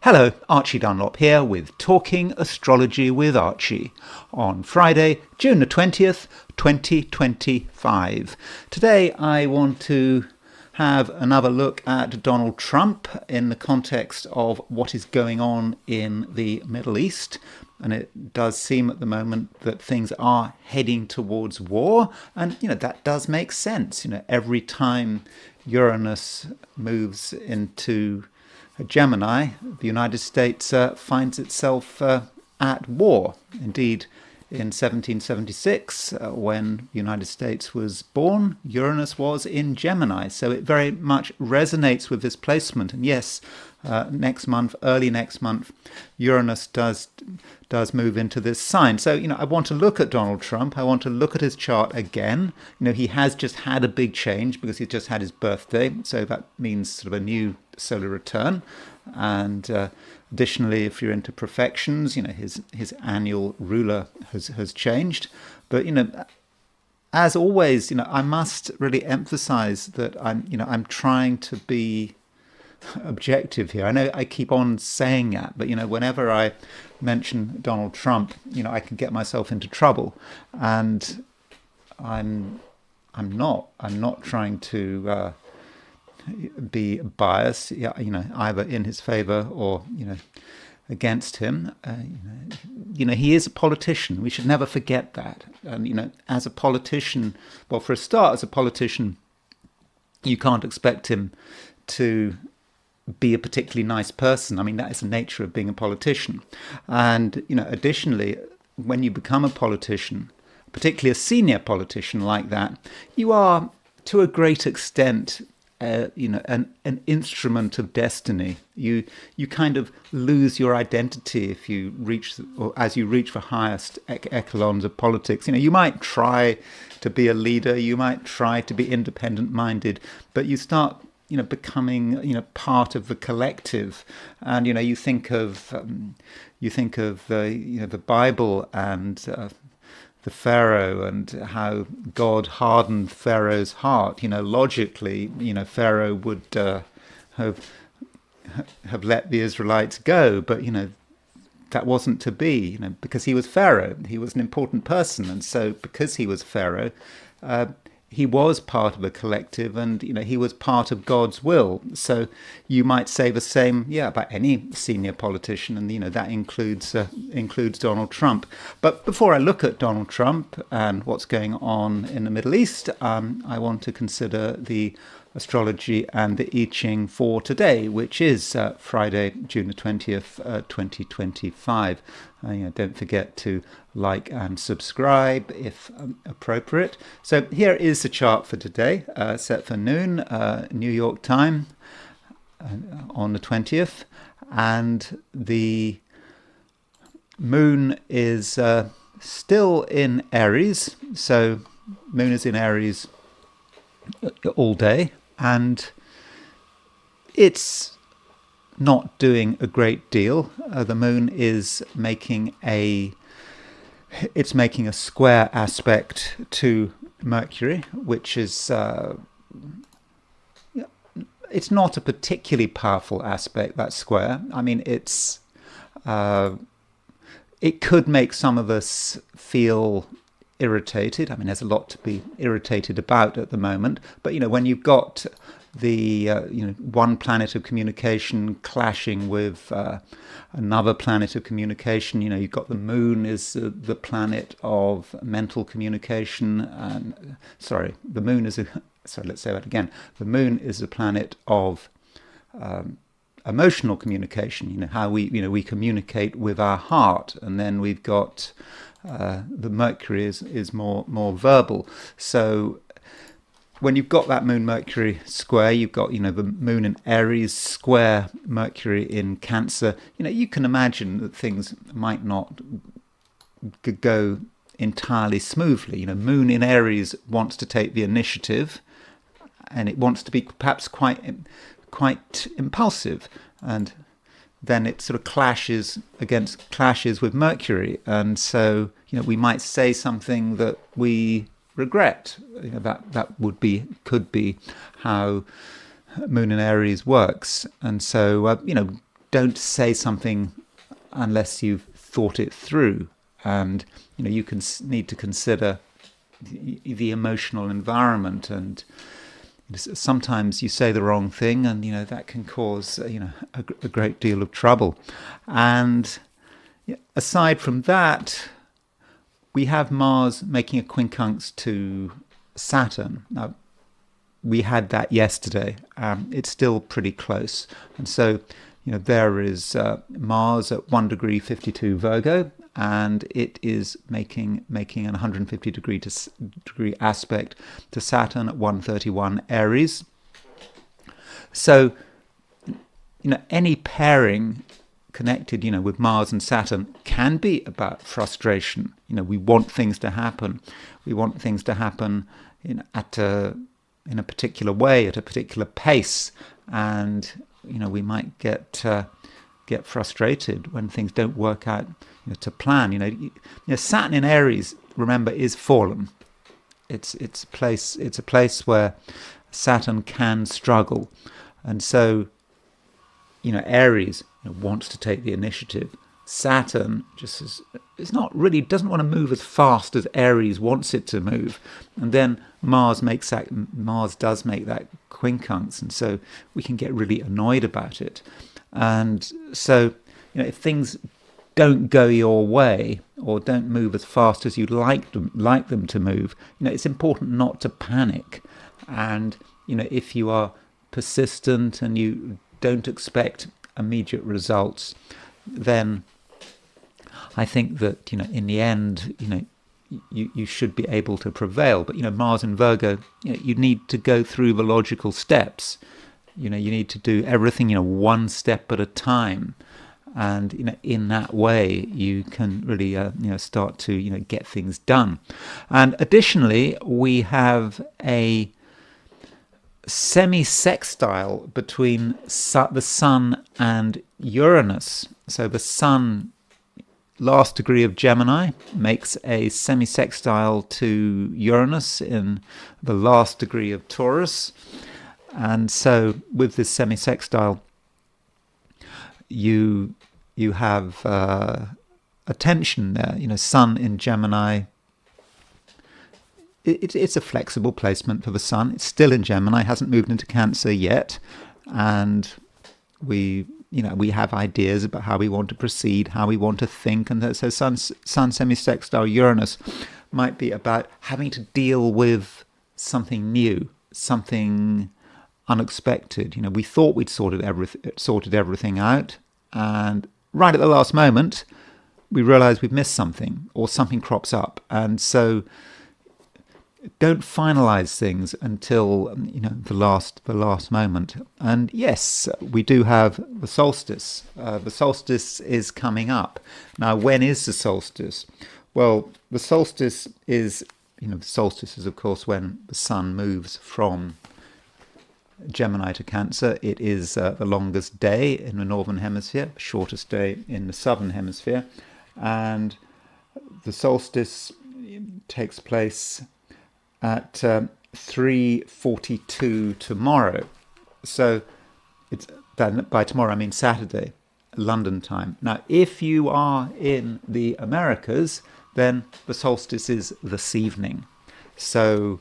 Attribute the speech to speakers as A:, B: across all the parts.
A: Hello, Archie Dunlop here with Talking Astrology with Archie on Friday, June the 20th, 2025. Today I want to have another look at Donald Trump in the context of what is going on in the Middle East. And it does seem at the moment that things are heading towards war. And, that does make sense. Every time Uranus moves into Gemini, the United States finds itself at war. Indeed, in 1776, when the United States was born, Uranus was in Gemini. So it very much resonates with this placement. And yes, early next month, Uranus does move into this sign. So, I want to look at Donald Trump. I want to look at his chart again. He has just had a big change because he's just had his birthday. So that means sort of a new solar return. And additionally, if you're into perfections, his annual ruler has changed. But, as always, I must really emphasize that I'm trying to be objective here. I know I keep on saying that, but whenever I mention Donald Trump, I can get myself into trouble, and I'm not trying to be biased, either in his favor or against him. He is a politician. We should never forget that. And as a politician, well, for a start, as a politician, you can't expect him to be a particularly nice person. That is the nature of being a politician. And, additionally, when you become a politician, particularly a senior politician like that, you are, to a great extent, an instrument of destiny. You kind of lose your identity if you reach, or as you reach the highest echelons of politics. You might try to be a leader, you might try to be independent-minded, but you start becoming part of the collective. And you think of the Bible and the Pharaoh and how God hardened Pharaoh's heart. Logically, Pharaoh would have let the Israelites go, but that wasn't to be. Because he was Pharaoh, he was an important person, and so because he was Pharaoh, he was part of a collective, and he was part of God's will. So you might say the same, about any senior politician, and that includes Donald Trump. But before I look at Donald Trump and what's going on in the Middle East, I want to consider the astrology and the I Ching for today, which is Friday, June the 20th, 2025. Don't forget to like and subscribe if appropriate. So here is the chart for today, set for noon, New York time, on the 20th. And the moon is still in Aries. So moon is in Aries all day. And it's not doing a great deal. The moon is making a square aspect to Mercury, which is it's not a particularly powerful aspect, that square. It could make some of us feel irritated. There's a lot to be irritated about at the moment. But when you've got the one planet of communication clashing with another planet of communication, you've got the moon is the planet of mental communication, and the moon is let's say that again. The moon is a planet of emotional communication. How we communicate with our heart, and then we've got the Mercury is more verbal. So when you've got that Moon-Mercury square, you've got, the Moon in Aries square Mercury in Cancer, you can imagine that things might not go entirely smoothly. Moon in Aries wants to take the initiative, and it wants to be perhaps quite impulsive, and then it sort of clashes with Mercury. And so, we might say something that we regret. That could be how Moon in Aries works. And so, don't say something unless you've thought it through. And, you can need to consider the emotional environment, and sometimes you say the wrong thing, and that can cause a great deal of trouble. And aside from that, we have Mars making a quincunx to Saturn. Now, we had that yesterday. It's still pretty close, and so there is Mars at 1 degree 52 Virgo, and it is making an 150 degree aspect to Saturn at 131 Aries. So any pairing connected with Mars and Saturn can be about frustration. We want things to happen. We want things to happen in a particular way, at a particular pace, and we might get frustrated when things don't work out to plan. Saturn in Aries, remember, is fallen. It's a place where Saturn can struggle, and so Aries wants to take the initiative. Saturn doesn't want to move as fast as Aries wants it to move, and then Mars does make that quincunx, and so we can get really annoyed about it. And so if things don't go your way or don't move as fast as you'd like them to move, it's important not to panic. And if you are persistent and you don't expect immediate results, then I think that in the end you should be able to prevail. But Mars and Virgo, you need to go through the logical steps. You need to do everything one step at a time, and in that way you can really start to get things done. And additionally, we have a semisextile between the Sun and Uranus. So the Sun, last degree of Gemini, makes a semisextile to Uranus in the last degree of Taurus. And so with this semisextile, you have a tension there. Sun in Gemini, it's a flexible placement for the Sun. It's still in Gemini, hasn't moved into Cancer yet, and we have ideas about how we want to proceed, how we want to think, and so Sun semisextile Uranus might be about having to deal with something new, something unexpected. We thought we'd sorted everything out, and right at the last moment, we realise we've missed something, or something crops up, and so don't finalise things until the last moment. And yes, we do have the solstice. The solstice is coming up now. When is the solstice? Well, the solstice is of course when the Sun moves from Gemini to Cancer. It is the longest day in the northern hemisphere, shortest day in the southern hemisphere, and the solstice takes place at 3:42 tomorrow. So by tomorrow I mean Saturday, London time. Now, if you are in the Americas, then the solstice is this evening. So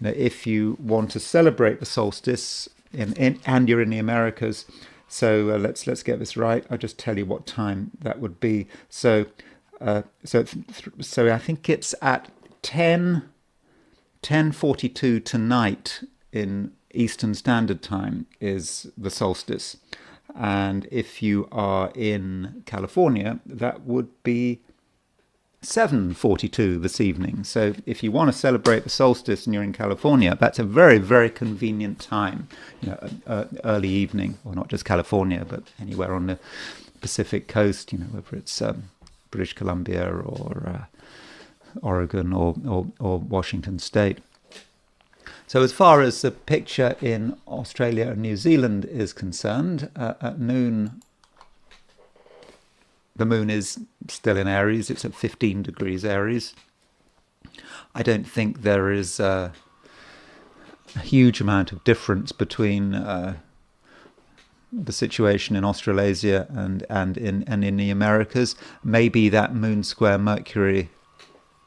A: if you want to celebrate the solstice and you're in the Americas, so let's get this right. I'll just tell you what time that would be. So I think it's at 10:42 tonight in Eastern Standard Time is the solstice. And if you are in California, that would be 7:42 this evening. So if you want to celebrate the solstice and you're in California, that's a very, very convenient time, early evening, or not just California, but anywhere on the Pacific coast, whether it's British Columbia or Oregon or Washington State. So as far as the picture in Australia and New Zealand is concerned, at noon, the moon is still in Aries. It's at 15 degrees Aries. I don't think there is a huge amount of difference between the situation in Australasia and in the Americas. Maybe that moon square Mercury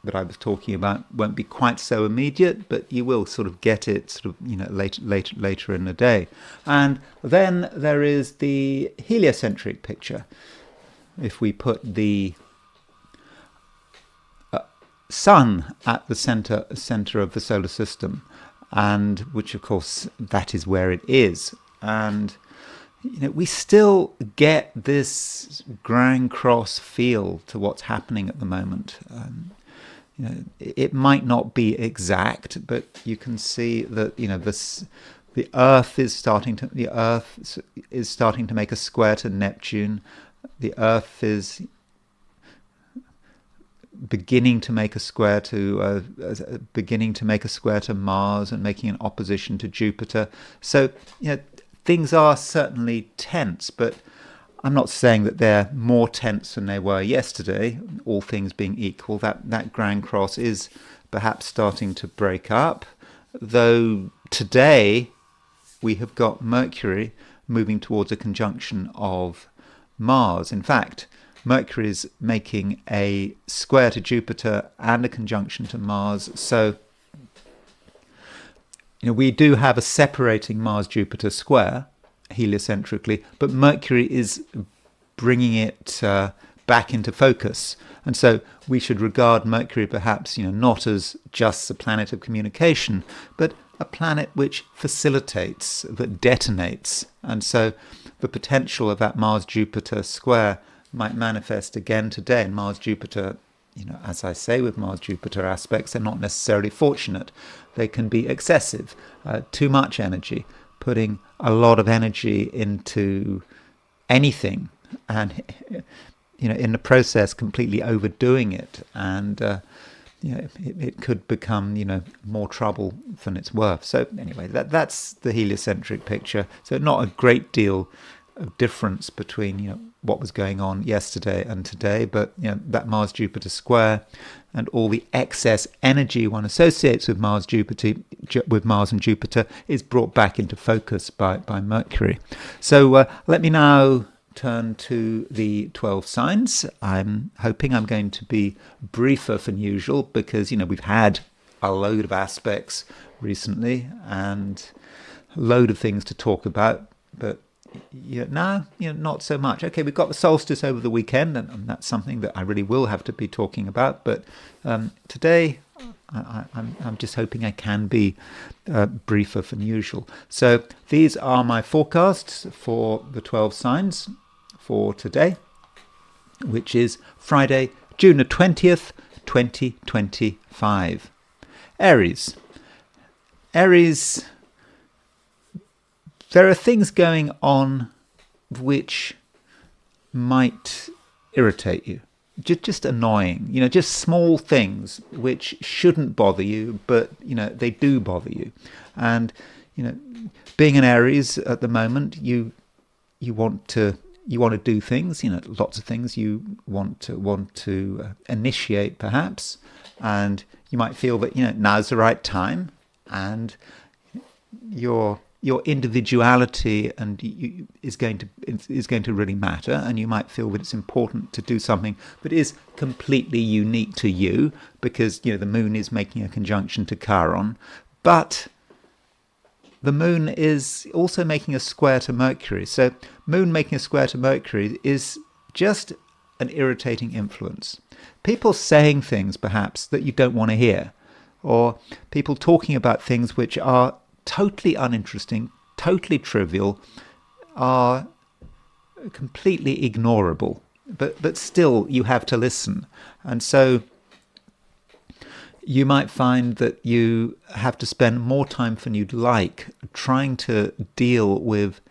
A: that I was talking about won't be quite so immediate, but you will sort of get it sort of, later in the day. And then there is the heliocentric picture. If we put the sun at the center of the solar system, and which of course that is where it is, and we still get this Grand Cross feel to what's happening at the moment. It might not be exact, but you can see that the Earth is starting to make a square to Neptune. The Earth is beginning to make a square to Mars and making an opposition to Jupiter. So things are certainly tense, but I'm not saying that they're more tense than they were yesterday. All things being equal, that Grand Cross is perhaps starting to break up, though today we have got Mercury moving towards a conjunction of Mars. In fact, Mercury is making a square to Jupiter and a conjunction to Mars. So, we do have a separating Mars-Jupiter square heliocentrically, but Mercury is bringing it back into focus. And so we should regard Mercury perhaps, not as just a planet of communication, but a planet which facilitates, that detonates. And so the potential of that Mars-Jupiter square might manifest again today. And Mars-Jupiter, as I say with Mars-Jupiter aspects, they're not necessarily fortunate. They can be excessive, too much energy, putting a lot of energy into anything, and in the process completely overdoing it, and it could become more trouble than it's worth. So anyway, that's the heliocentric picture. So not a great deal of difference between what was going on yesterday and today, but that Mars-Jupiter square and all the excess energy one associates with Mars and Jupiter is brought back into focus by Mercury. So let me now turn to the 12 signs. I'm hoping I'm going to be briefer than usual because we've had a load of aspects recently and a load of things to talk about, but not so much. Okay, we've got the solstice over the weekend, and that's something that I really will have to be talking about. But today, I'm just hoping I can be briefer than usual. So these are my forecasts for the 12 signs for today, which is Friday, June the 20th, 2025. Aries. There are things going on which might irritate you, just annoying, just small things which shouldn't bother you, but they do bother you. And being an Aries at the moment, you want to do things, lots of things you want to initiate perhaps, and you might feel that now's the right time, and your individuality is going to really matter, and you might feel that it's important to do something that is completely unique to you because the moon is making a conjunction to Chiron, but the moon is also making a square to Mercury. So moon making a square to Mercury is just an irritating influence. People saying things perhaps that you don't want to hear, or people talking about things which are totally uninteresting, totally trivial, are completely ignorable, but still you have to listen. And so you might find that you have to spend more time than you'd like trying to deal with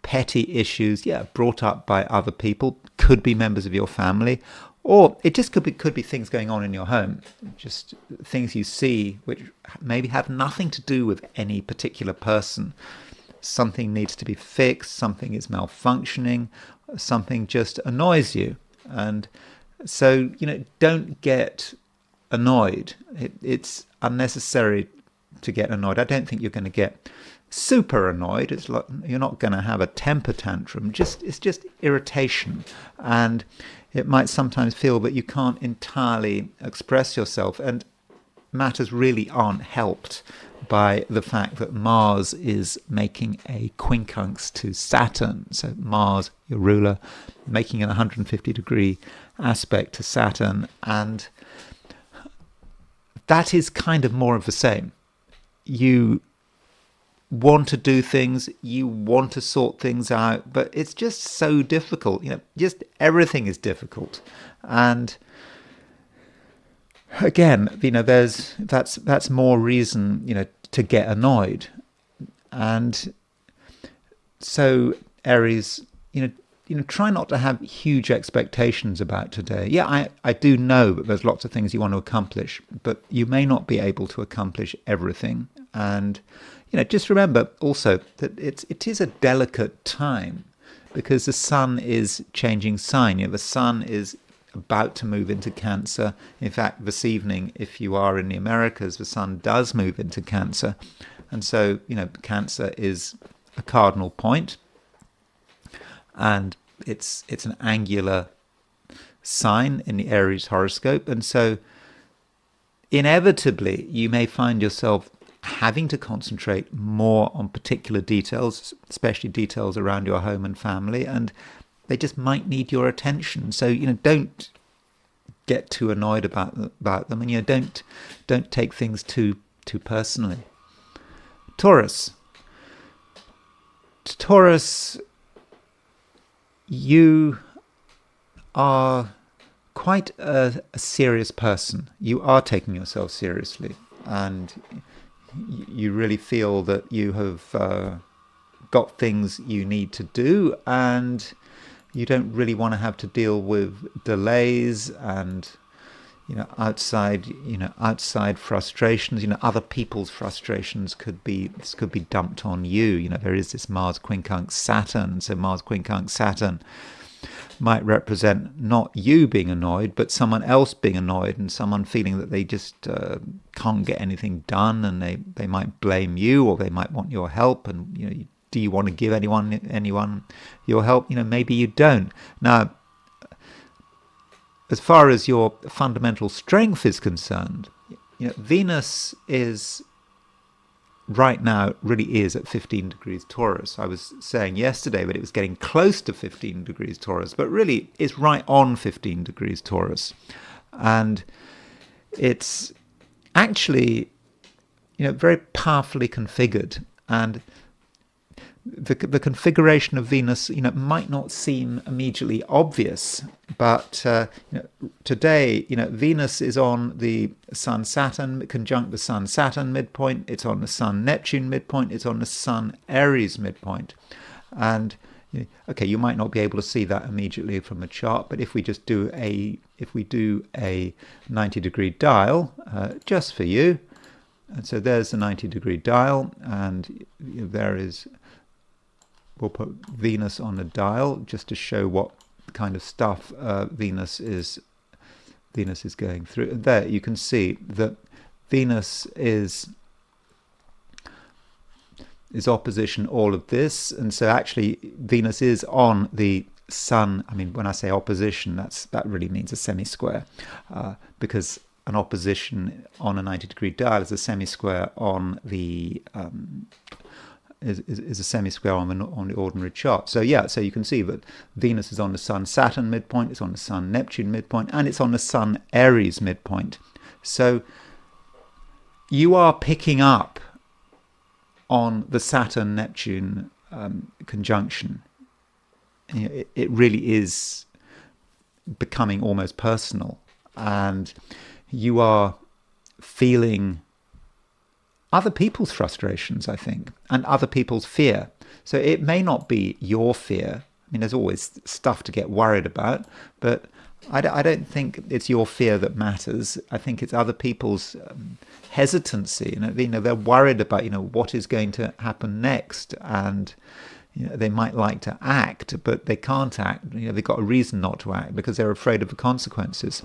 A: petty issues, brought up by other people, could be members of your family, or it just could be things going on in your home, just things you see which maybe have nothing to do with any particular person. Something needs to be fixed, something is malfunctioning, something just annoys you. And so, don't get annoyed. It's unnecessary to get annoyed. I don't think you're going to get super annoyed. It's like you're not going to have a temper tantrum. It's just irritation, and it might sometimes feel that you can't entirely express yourself, and matters really aren't helped by the fact that Mars is making a quincunx to Saturn. So Mars, your ruler, making an 150-degree aspect to Saturn, and that is kind of more of the same. You want to do things, you want to sort things out, but it's just so difficult. Just everything is difficult, and again, that's more reason, to get annoyed. And so Aries, try not to have huge expectations about today. Yeah, I do know that there's lots of things you want to accomplish, but you may not be able to accomplish everything. And just remember also that it is a delicate time, because the sun is changing sign. The sun is about to move into Cancer. In fact, this evening, if you are in the Americas, the sun does move into Cancer. And so, Cancer is a cardinal point, and it's an angular sign in the Aries horoscope. And so inevitably, you may find yourself having to concentrate more on particular details, especially details around your home and family, and they just might need your attention. So don't get too annoyed about them, and don't take things too personally. Taurus, you are quite a serious person. You are taking yourself seriously, and you really feel that you have got things you need to do, and you don't really want to have to deal with delays and outside frustrations. Other people's frustrations could be dumped on you. There is this Mars quincunx Saturn, so Mars quincunx Saturn might represent not you being annoyed, but someone else being annoyed, and someone feeling that they just can't get anything done, and they might blame you, or they might want your help, and do you want to give anyone your help? Maybe you don't. Now, as far as your fundamental strength is concerned, Venus is right now really is at 15 degrees Taurus. I was saying yesterday that it was getting close to 15 degrees Taurus, but really it's right on 15 degrees Taurus. And it's actually, very powerfully configured. And the configuration of Venus, might not seem immediately obvious, but today, Venus is on the Sun-Saturn, conjunct the Sun-Saturn midpoint. It's on the Sun-Neptune midpoint. It's on the Sun-Aries midpoint. And okay, you might not be able to see that immediately from the chart, but if we do a 90-degree dial just for you, and so there's the 90-degree dial, and there is. We'll put Venus on the dial just to show what kind of stuff Venus is going through. And there you can see that Venus is opposition all of this, and so actually Venus is on the Sun. I mean, when I say opposition, that really means a semi-square, because an opposition on a 90-degree dial is a semi-square on the is a semi-square on the ordinary chart. So so you can see that Venus is on the Sun-Saturn midpoint, it's on the Sun-Neptune midpoint, and it's on the Sun-Aries midpoint. So you are picking up on the Saturn-Neptune conjunction. It really is becoming almost personal, and you are feeling other people's frustrations, I think, and other people's fear. So it may not be your fear. I mean, there's always stuff to get worried about, but I don't think it's your fear that matters. I think it's other people's hesitancy. They're worried about what is going to happen next, and they might like to act, but they can't act. They've got a reason not to act because they're afraid of the consequences,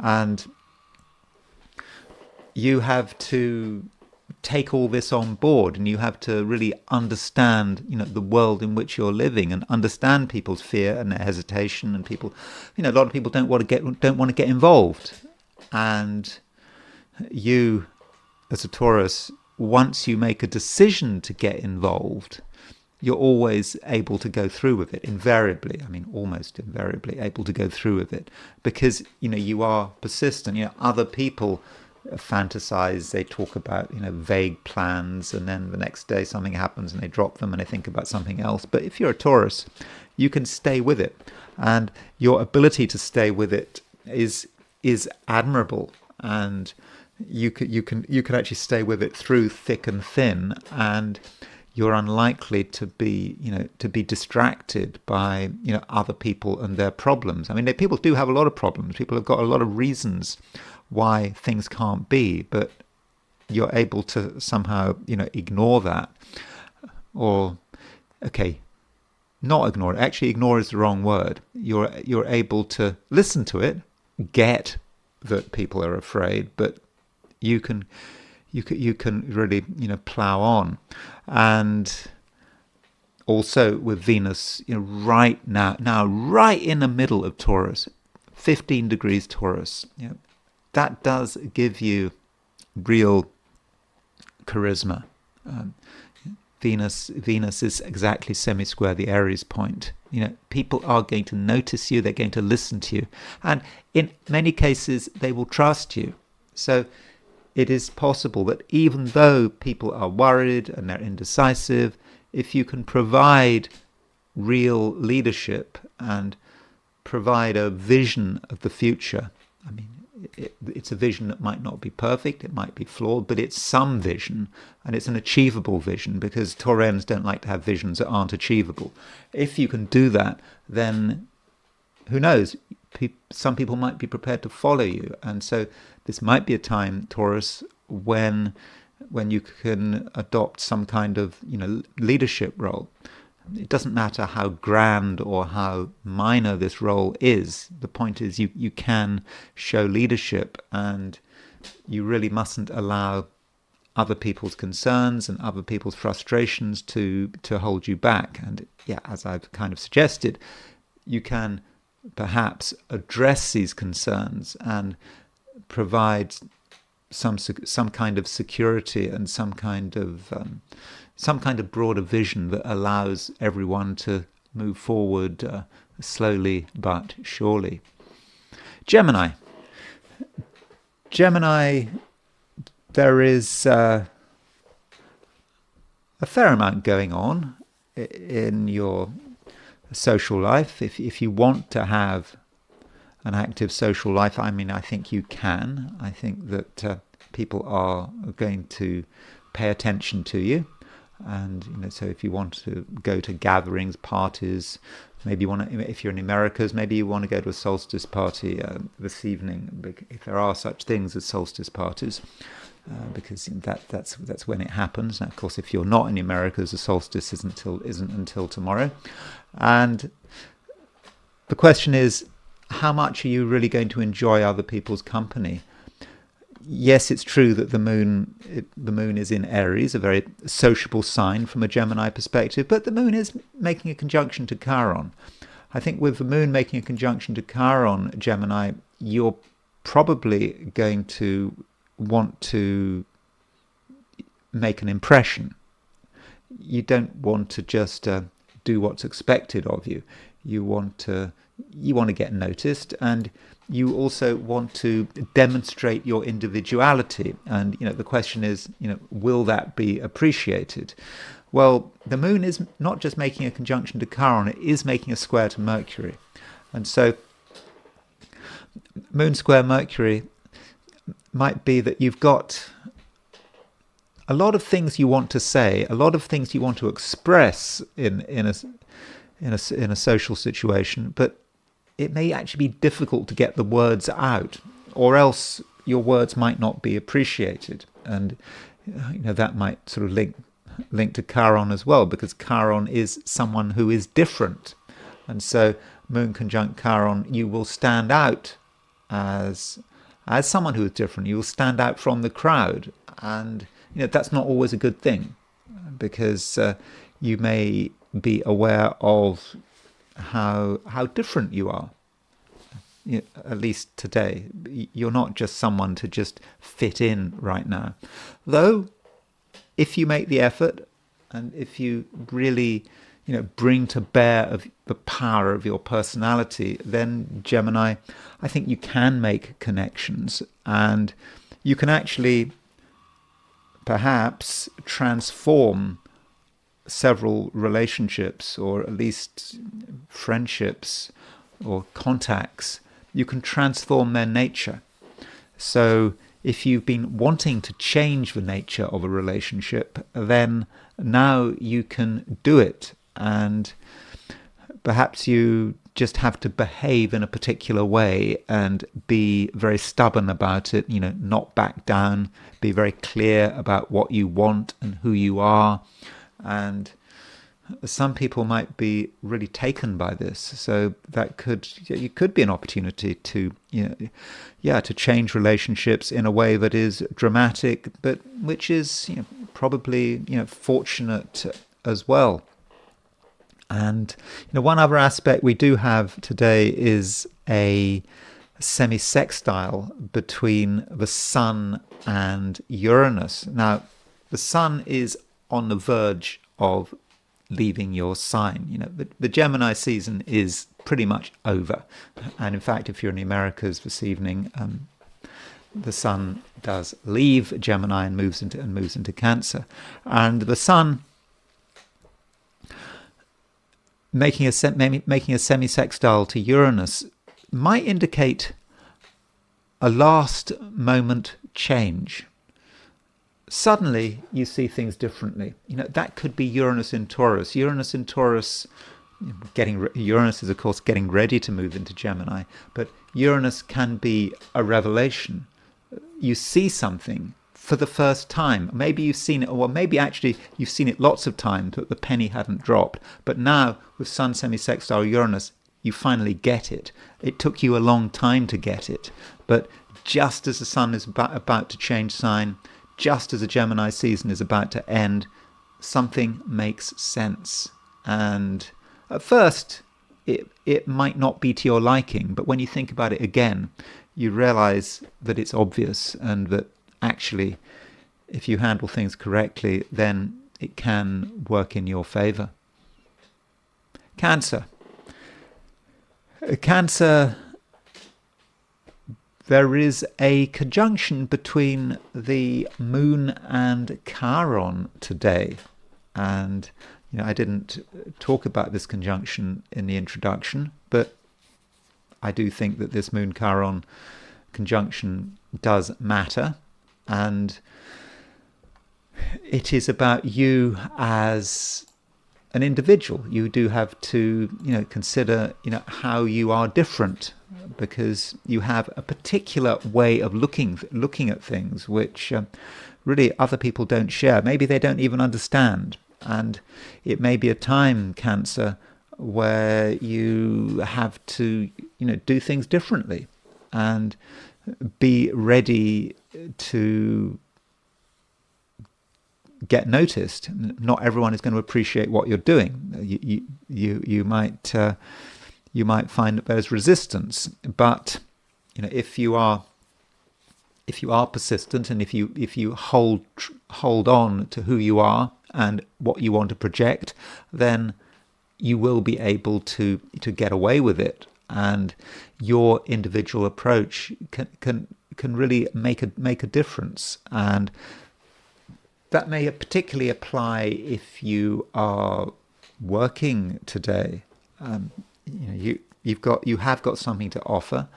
A: and you have to take all this on board, and you have to really understand, the world in which you're living, and understand people's fear and their hesitation, and people, a lot of people don't want to get involved, and you, as a Taurus, once you make a decision to get involved, you're always able to go through with it, invariably. I mean, almost invariably able to go through with it, because you are persistent. Other people fantasize, they talk about vague plans, and then the next day something happens and they drop them and they think about something else. But if you're a Taurus, you can stay with it, and your ability to stay with it is admirable, and you can actually stay with it through thick and thin, and you're unlikely to be distracted by other people and their problems. I mean, people do have a lot of problems. People have got a lot of reasons why things can't be, but you're able to somehow ignore that, or not ignore it. Actually, ignore is the wrong word. You're able to listen to it, get that people are afraid, but you can really plow on. And also with Venus right now right in the middle of Taurus, 15 degrees Taurus, that does give you real charisma. Venus is exactly semi-square the Aries point. People are going to notice you, they're going to listen to you, and in many cases they will trust you. So it is possible that even though people are worried and they're indecisive, if you can provide real leadership and provide a vision of the future, I mean, it's a vision that might not be perfect, it might be flawed, but it's some vision, and it's an achievable vision, because Taurens don't like to have visions that aren't achievable. If you can do that, then who knows? Some people might be prepared to follow you, and so this might be a time, Taurus, when you can adopt some kind of leadership role. It doesn't matter how grand or how minor this role is. The point is you can show leadership, and you really mustn't allow other people's concerns and other people's frustrations to hold you back. And as I've kind of suggested, you can perhaps address these concerns and provide some kind of security and some kind of broader vision that allows everyone to move forward slowly but surely. Gemini, there is a fair amount going on in your social life. If you want to have an active social life, I mean, I think you can. I think that people are going to pay attention to you, and so if you want to go to gatherings, parties, maybe you want to, if you're in the Americas, maybe you want to go to a solstice party this evening, if there are such things as solstice parties, because that's when it happens. Now, of course, if you're not in the Americas, the solstice isn't until tomorrow, and the question is, how much are you really going to enjoy other people's company? Yes, it's true that the moon is in Aries, a very sociable sign from a Gemini perspective, but the moon is making a conjunction to Chiron. I think with the moon making a conjunction to Chiron, Gemini, you're probably going to want to make an impression. You don't want to just do what's expected of you. You want to get noticed, and you also want to demonstrate your individuality. And the question is, will that be appreciated? Well, the moon is not just making a conjunction to Chiron, it is making a square to Mercury. And so moon square Mercury might be that you've got a lot of things you want to say, a lot of things you want to express in a social situation, but it may actually be difficult to get the words out, or else your words might not be appreciated. And that might sort of link to Chiron as well, because Chiron is someone who is different. And so moon conjunct Chiron, you will stand out as someone who is different. You will stand out from the crowd, and that's not always a good thing, because you may be aware of how different you are. At least today, you're not just someone to just fit in right now. Though, if you make the effort, and if you really, bring to bear of the power of your personality, then Gemini, I think you can make connections, and you can actually perhaps transform several relationships, or at least friendships or contacts. You can transform their nature. So if you've been wanting to change the nature of a relationship, then now you can do it. And perhaps you just have to behave in a particular way and be very stubborn about it, not back down, be very clear about what you want and who you are. And some people might be really taken by this, so that could be an opportunity to to change relationships in a way that is dramatic, but which is probably fortunate as well. And one other aspect we do have today is a semisextile between the Sun and Uranus. Now, the Sun is on the verge of leaving your sign. The Gemini season is pretty much over. And in fact, if you're in the Americas this evening, the Sun does leave Gemini and moves into Cancer. And the Sun making a semisextile to Uranus might indicate a last moment change. Suddenly you see things differently. That could be Uranus in Taurus. Uranus in Taurus, Uranus is of course getting ready to move into Gemini, but Uranus can be a revelation. You see something for the first time. Maybe you've seen it, or maybe actually you've seen it lots of times, but the penny hadn't dropped. But now with Sun semisextile Uranus, you finally get it. It took you a long time to get it, but just as the Sun is about to change sign, just as the Gemini season is about to end, something makes sense. And at first, it might not be to your liking, but when you think about it again, you realize that it's obvious, and that actually, if you handle things correctly, then it can work in your favor. Cancer. Cancer, there is a conjunction between the Moon and Chiron today. And, I didn't talk about this conjunction in the introduction, but I do think that this Moon-Chiron conjunction does matter. And it is about you as an individual. You do have to, consider, how you are different, because you have a particular way of looking at things, which really other people don't share. Maybe they don't even understand. And it may be a time, Cancer, where you have to, do things differently and be ready to get noticed. Not everyone is going to appreciate what you're doing. You might find that there's resistance, but if you are persistent, and if you hold on to who you are and what you want to project, then you will be able to get away with it, and your individual approach can really make a difference. And that may particularly apply if you are working today. You have got something to offer,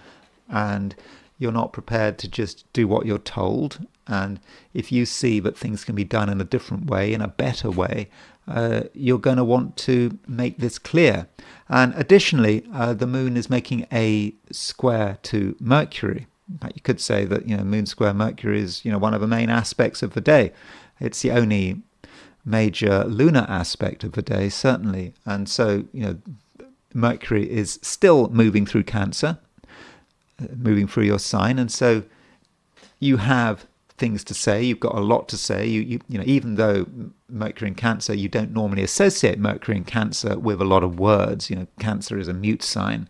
A: and you're not prepared to just do what you're told. And if you see that things can be done in a different way, in a better way, you're going to want to make this clear. And additionally, the Moon is making a square to Mercury. In fact, you could say that Moon square Mercury is one of the main aspects of the day. It's the only major lunar aspect of the day, certainly. And so, Mercury is still moving through Cancer, moving through your sign. And so you have things to say. You've got a lot to say. You know, even though Mercury in Cancer, you don't normally associate Mercury in Cancer with a lot of words. You know, Cancer is a mute sign,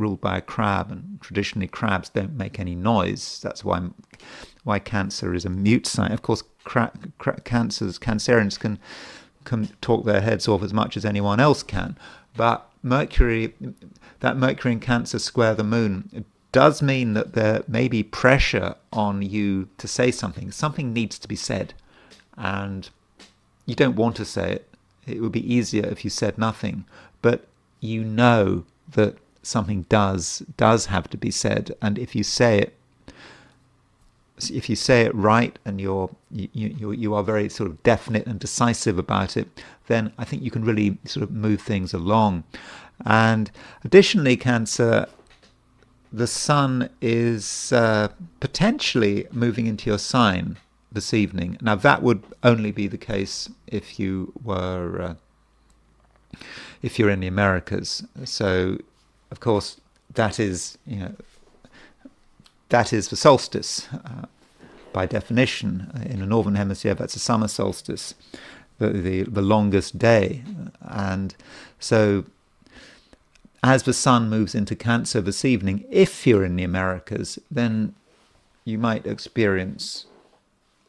A: ruled by a crab, and traditionally crabs don't make any noise. That's why Cancer is a mute sign. Of course, Cancerians can talk their heads off as much as anyone else can, but Mercury in Cancer square the moon, it does mean that there may be pressure on you to say something. Something needs to be said, and you don't want to say it. It would be easier if you said nothing, but you know that something does have to be said, and if you say it right, and you are very sort of definite and decisive about it, then I think you can really sort of move things along. And additionally, Cancer, the Sun is potentially moving into your sign this evening. Now, that would only be the case if you were if you're in the Americas. So, of course, that is the solstice. By definition, in the northern hemisphere, that's a summer solstice, the longest day. And so, as the Sun moves into Cancer this evening, if you're in the Americas, then you might experience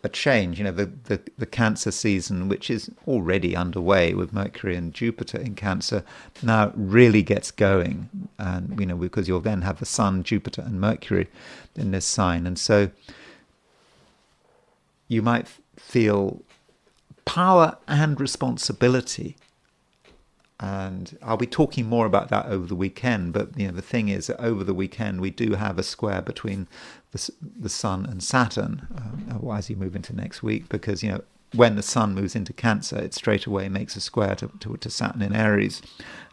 A: a change. You know, the Cancer season, which is already underway with Mercury and Jupiter in Cancer, now really gets going. And, you know, because you'll then have the Sun, Jupiter and Mercury in this sign. And so you might feel power and responsibility. And I'll be talking more about that over the weekend. But, you know, the thing is that over the weekend we do have a square between the Sun and Saturn, as you move into next week, because, you know, when the Sun moves into Cancer, it straight away makes a square to Saturn in Aries.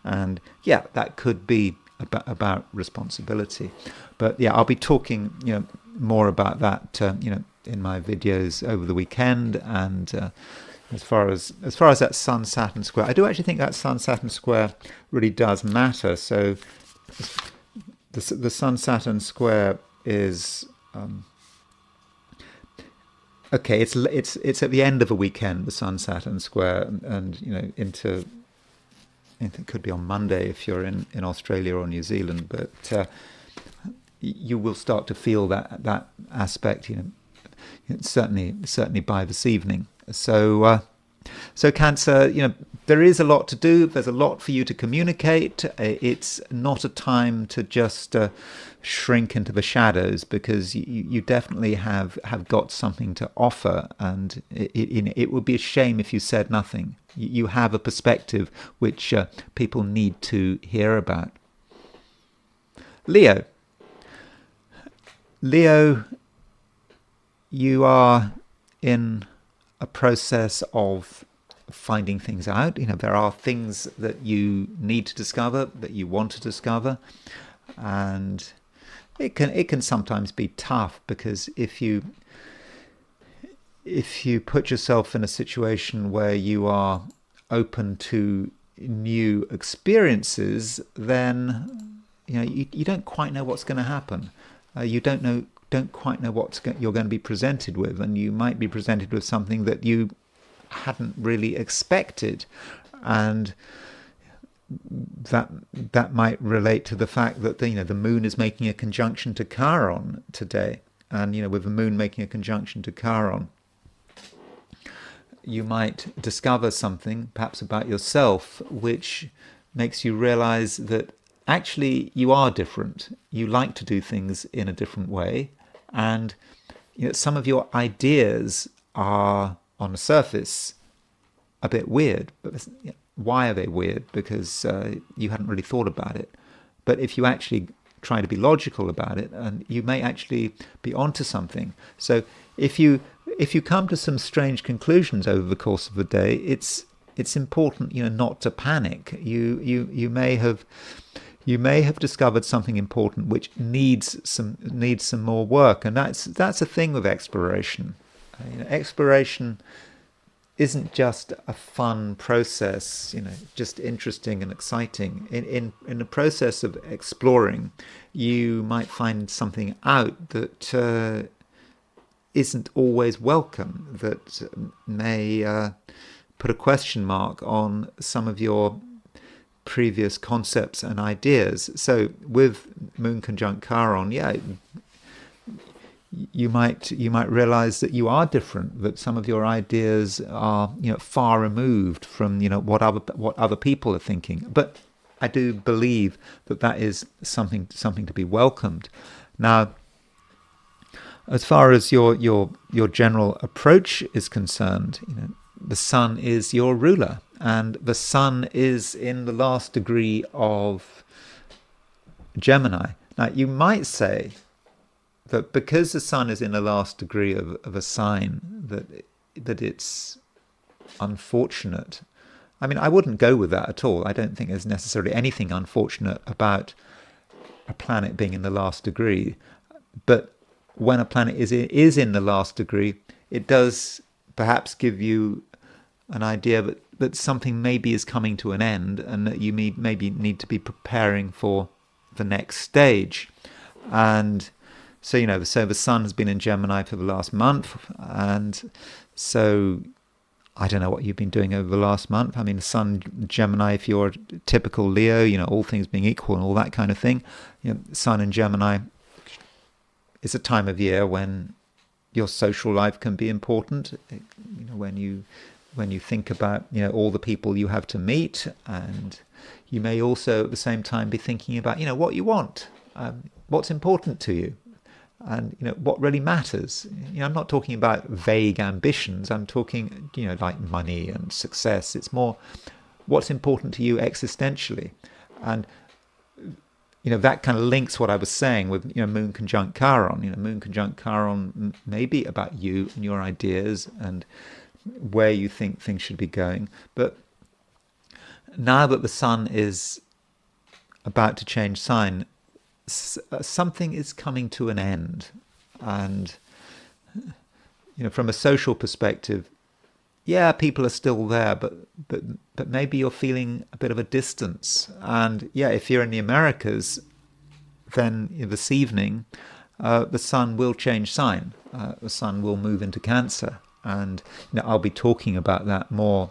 A: And yeah, that could be about responsibility. But yeah, I'll be talking, you know, more about that, you know, in my videos over the weekend. And as far as that Sun-Saturn square, I do actually think that Sun-Saturn square really does matter. So the Sun-Saturn square is okay. It's at the end of a weekend, the Sun-Saturn square, and you know, it could be on Monday if you're in Australia or New Zealand, but you will start to feel that aspect, you know, certainly by this evening. So Cancer, you know, there is a lot to do. There's a lot for you to communicate. It's not a time to just shrink into the shadows, because you definitely have got something to offer, and it would be a shame if you said nothing. You have a perspective which people need to hear about. Leo, you are in a process of finding things out. You know, there are things that you need to discover, that you want to discover, and it can sometimes be tough, because if you put yourself in a situation where you are open to new experiences, then you know you don't quite know what's going to happen. You don't quite know what you're going to be presented with, and you might be presented with something that you hadn't really expected, and that might relate to the fact that the moon is making a conjunction to Chiron today, and you know, with the moon making a conjunction to Chiron, you might discover something perhaps about yourself which makes you realize that actually you are different. You like to do things in a different way, and you know, some of your ideas are on the surface a bit weird, but why are they weird? Because you hadn't really thought about it. But if you actually try to be logical about it, and you may actually be onto something. So if you come to some strange conclusions over the course of the day, it's important, you know, not to panic. You may have discovered something important which needs some more work, and that's a thing with exploration. You know, exploration isn't just a fun process, you know, just interesting and exciting. In the process of exploring, you might find something out that isn't always welcome, that may put a question mark on some of your previous concepts and ideas. So with Moon conjunct Chiron, you might realize that you are different, that some of your ideas are far removed from what other people are thinking. But I do believe that is something to be welcomed. Now, as far as your general approach is concerned, the sun is your ruler, and the sun is in the last degree of Gemini. Now, you might say that because the sun is in the last degree of a sign, that it's unfortunate. I mean, I wouldn't go with that at all. I don't think there's necessarily anything unfortunate about a planet being in the last degree. But when a planet is in the last degree, it does perhaps give you an idea that something maybe is coming to an end, and that you maybe need to be preparing for the next stage. And so, so the sun has been in Gemini for the last month, and so I don't know what you've been doing over the last month. I mean, the sun Gemini, if you're a typical Leo, all things being equal and all that kind of thing, sun in Gemini is a time of year when your social life can be important. When you think about all the people you have to meet, and you may also at the same time be thinking about what you want, what's important to you, and what really matters. I'm not talking about vague ambitions. I'm talking like money and success. It's more what's important to you existentially, and that kind of links what I was saying with Moon conjunct Chiron. Moon conjunct Chiron may be about you and your ideas and where you think things should be going. But now that the sun is about to change sign, something is coming to an end. And from a social perspective, people are still there, but maybe you're feeling a bit of a distance. And if you're in the Americas, then this evening the sun will change sign. The sun will move into Cancer, and I'll be talking about that more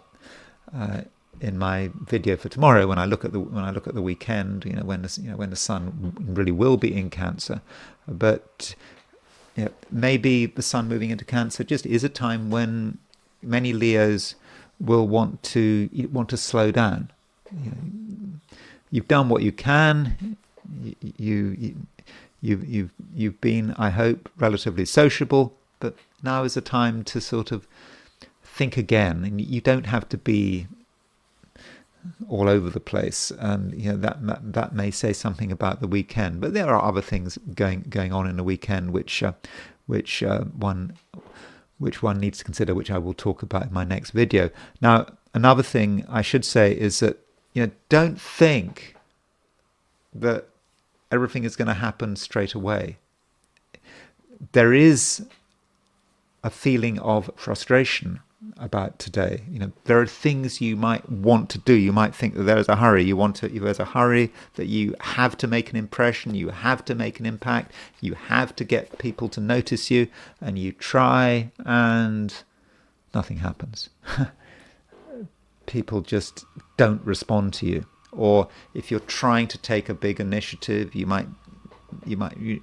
A: in my video for tomorrow when I look at the weekend. When the sun really will be in Cancer, but maybe the sun moving into Cancer just is a time when many Leos will want to slow down. You've done what you can. You've been, I hope, relatively sociable, but now is the time to sort of think again. And you don't have to be all over the place. And that may say something about the weekend. But there are other things going on in the weekend which one needs to consider, which I will talk about in my next video. Now, another thing I should say is that don't think that everything is going to happen straight away. There is a feeling of frustration about today. There are things you might want to do. You might think that there's a hurry. There's a hurry that you have to make an impression. You have to make an impact. You have to get people to notice you, and you try, and nothing happens. People just don't respond to you. Or if you're trying to take a big initiative, you might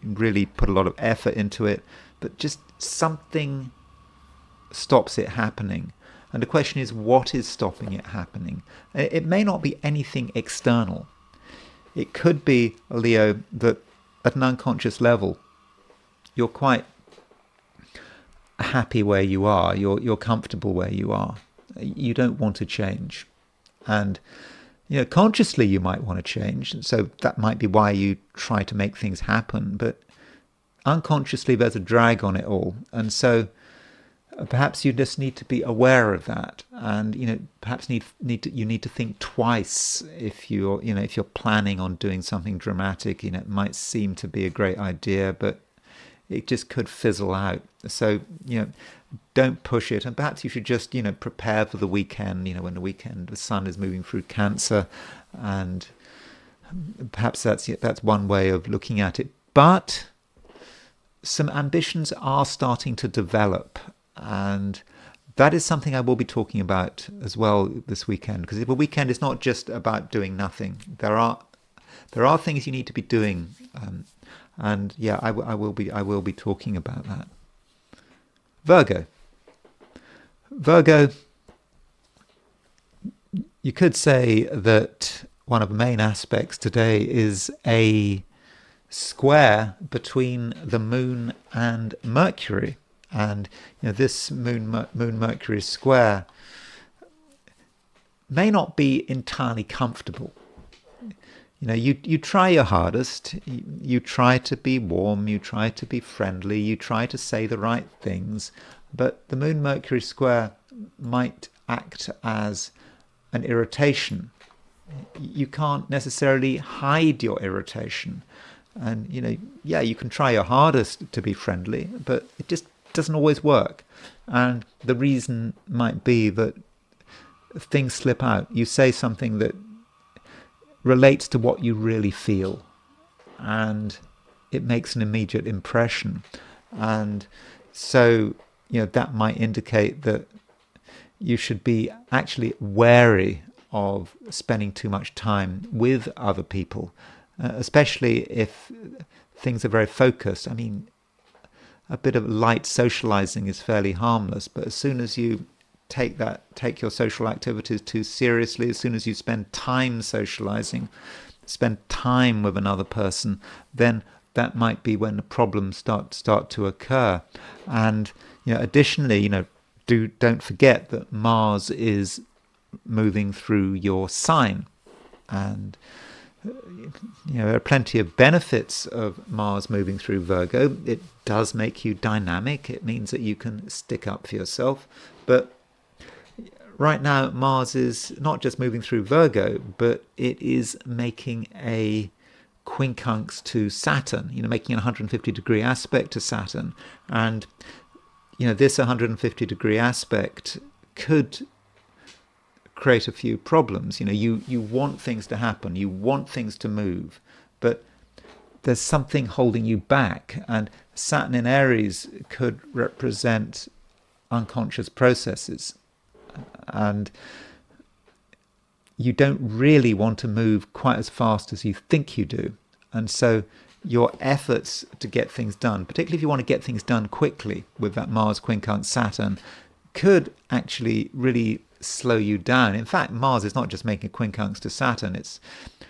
A: really put a lot of effort into it, but just something stops it happening. And the question is, what is stopping it happening? It may not be anything external. It could be, Leo, that at an unconscious level, you're quite happy where you are. You're comfortable where you are. You don't want to change. And consciously you might want to change. So that might be why you try to make things happen. But unconsciously there's a drag on it all. And so perhaps you just need to be aware of that, and perhaps you need to think twice if you're planning on doing something dramatic. It might seem to be a great idea, but it just could fizzle out. So don't push it, and perhaps you should just prepare for the weekend. When the sun is moving through Cancer, and perhaps that's one way of looking at it. But some ambitions are starting to develop, and that is something I will be talking about as well this weekend, because the weekend is not just about doing nothing. There are things you need to be doing, and yeah, I will be talking about that. Virgo, you could say that one of the main aspects today is a square between the moon and Mercury, and this moon Mercury square may not be entirely comfortable. You try your hardest, you try to be warm, you try to be friendly, you try to say the right things, but the moon Mercury square might act as an irritation. You can't necessarily hide your irritation. And, you can try your hardest to be friendly, but it just doesn't always work. And the reason might be that things slip out. You say something that relates to what you really feel, and it makes an immediate impression. And so, that might indicate that you should be actually wary of spending too much time with other people, especially if things are very focused. I mean, a bit of light socializing is fairly harmless, but as soon as you take your social activities too seriously, as soon as you spend time socializing, spend time with another person, then that might be when the problems start to occur. And additionally, don't forget that Mars is moving through your sign, and there are plenty of benefits of Mars moving through Virgo. It does make you dynamic. It means that you can stick up for yourself. But right now, Mars is not just moving through Virgo, but it is making a quincunx to Saturn, making an 150-degree aspect to Saturn. And, this 150-degree aspect could create a few problems. You want things to happen, you want things to move, but there's something holding you back. And Saturn in Aries could represent unconscious processes, and you don't really want to move quite as fast as you think you do. And so your efforts to get things done, particularly if you want to get things done quickly with that Mars quincunx Saturn, could actually really slow you down. In fact, Mars is not just making a quincunx to Saturn, it's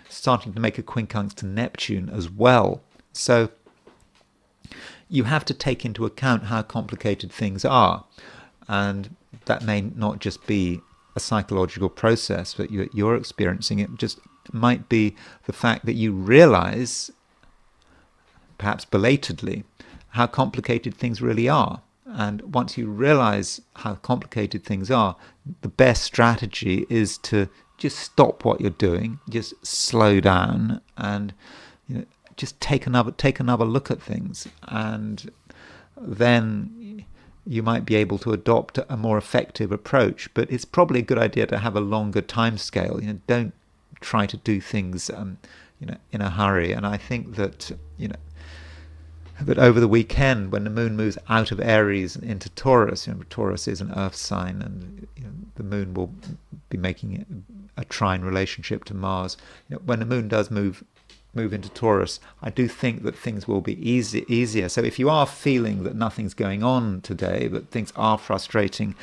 A: starting to make a quincunx to Neptune as well. So you have to take into account how complicated things are, and that may not just be a psychological process that you're experiencing. It just might be the fact that you realize, perhaps belatedly, how complicated things really are. And once you realize how complicated things are, the best strategy is to just stop what you're doing, just slow down, and just take another look at things. And then you might be able to adopt a more effective approach. But it's probably a good idea to have a longer time scale. Don't try to do things in a hurry. And I think that that over the weekend, when the moon moves out of Aries and into Taurus, Taurus is an earth sign, and the moon will be making a trine relationship to Mars. When the moon does move into Taurus, I do think that things will be easier. So if you are feeling that nothing's going on today, that things are frustrating,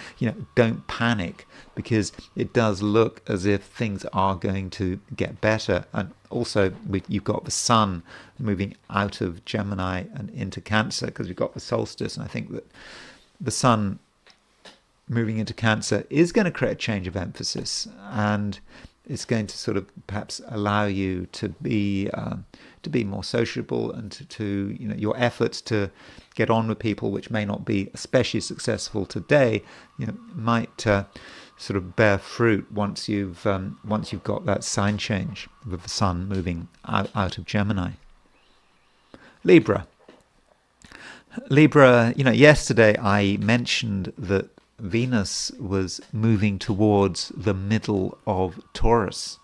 A: don't panic, because it does look as if things are going to get better. And also, you've got the sun moving out of Gemini and into Cancer, because you've got the solstice. And I think that the sun moving into Cancer is going to create a change of emphasis, and it's going to sort of perhaps allow you to be more sociable, and to your efforts to get on with people, which may not be especially successful today, might sort of bear fruit once you've got that sign change with the sun moving out of Gemini. Libra, yesterday I mentioned that Venus was moving towards the middle of Taurus,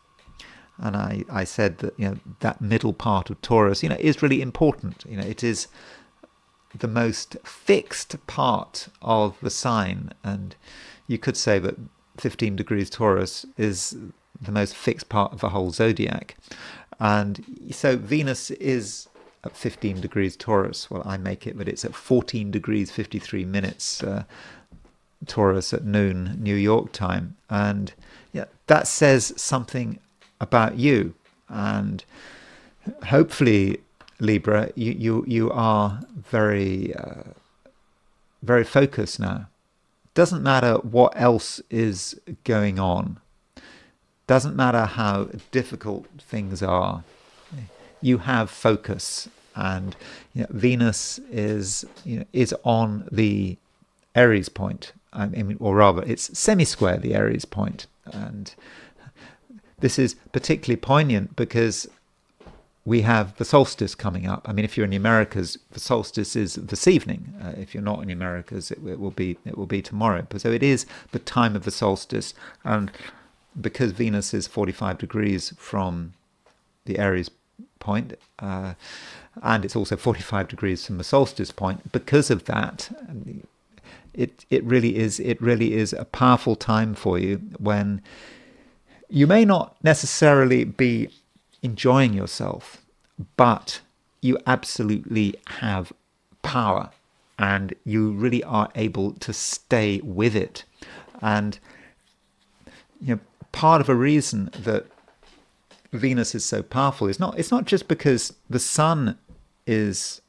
A: and I said that that middle part of Taurus is really important. It is the most fixed part of the sign, and you could say that 15 degrees Taurus is the most fixed part of the whole zodiac. And so Venus is at 15 degrees Taurus. Well, I make it that it's at 14 degrees 53 minutes Taurus at noon New York time. And yeah, that says something about you. And hopefully, Libra, you are very very focused now. Doesn't matter what else is going on. Doesn't matter how difficult things are. You have focus, and Venus is is on the Aries point. I mean, or rather, it's semi-square the Aries point, and this is particularly poignant because we have the solstice coming up. I mean, if you're in the Americas, the solstice is this evening. If you're not in the Americas, it will be tomorrow. But so it is the time of the solstice, and because Venus is 45 degrees from the Aries point, and it's also 45 degrees from the solstice point. Because of that, it really is a powerful time for you when you may not necessarily be enjoying yourself, but you absolutely have power, and you really are able to stay with it. And part of a reason that Venus is so powerful is it's not just because the Sun is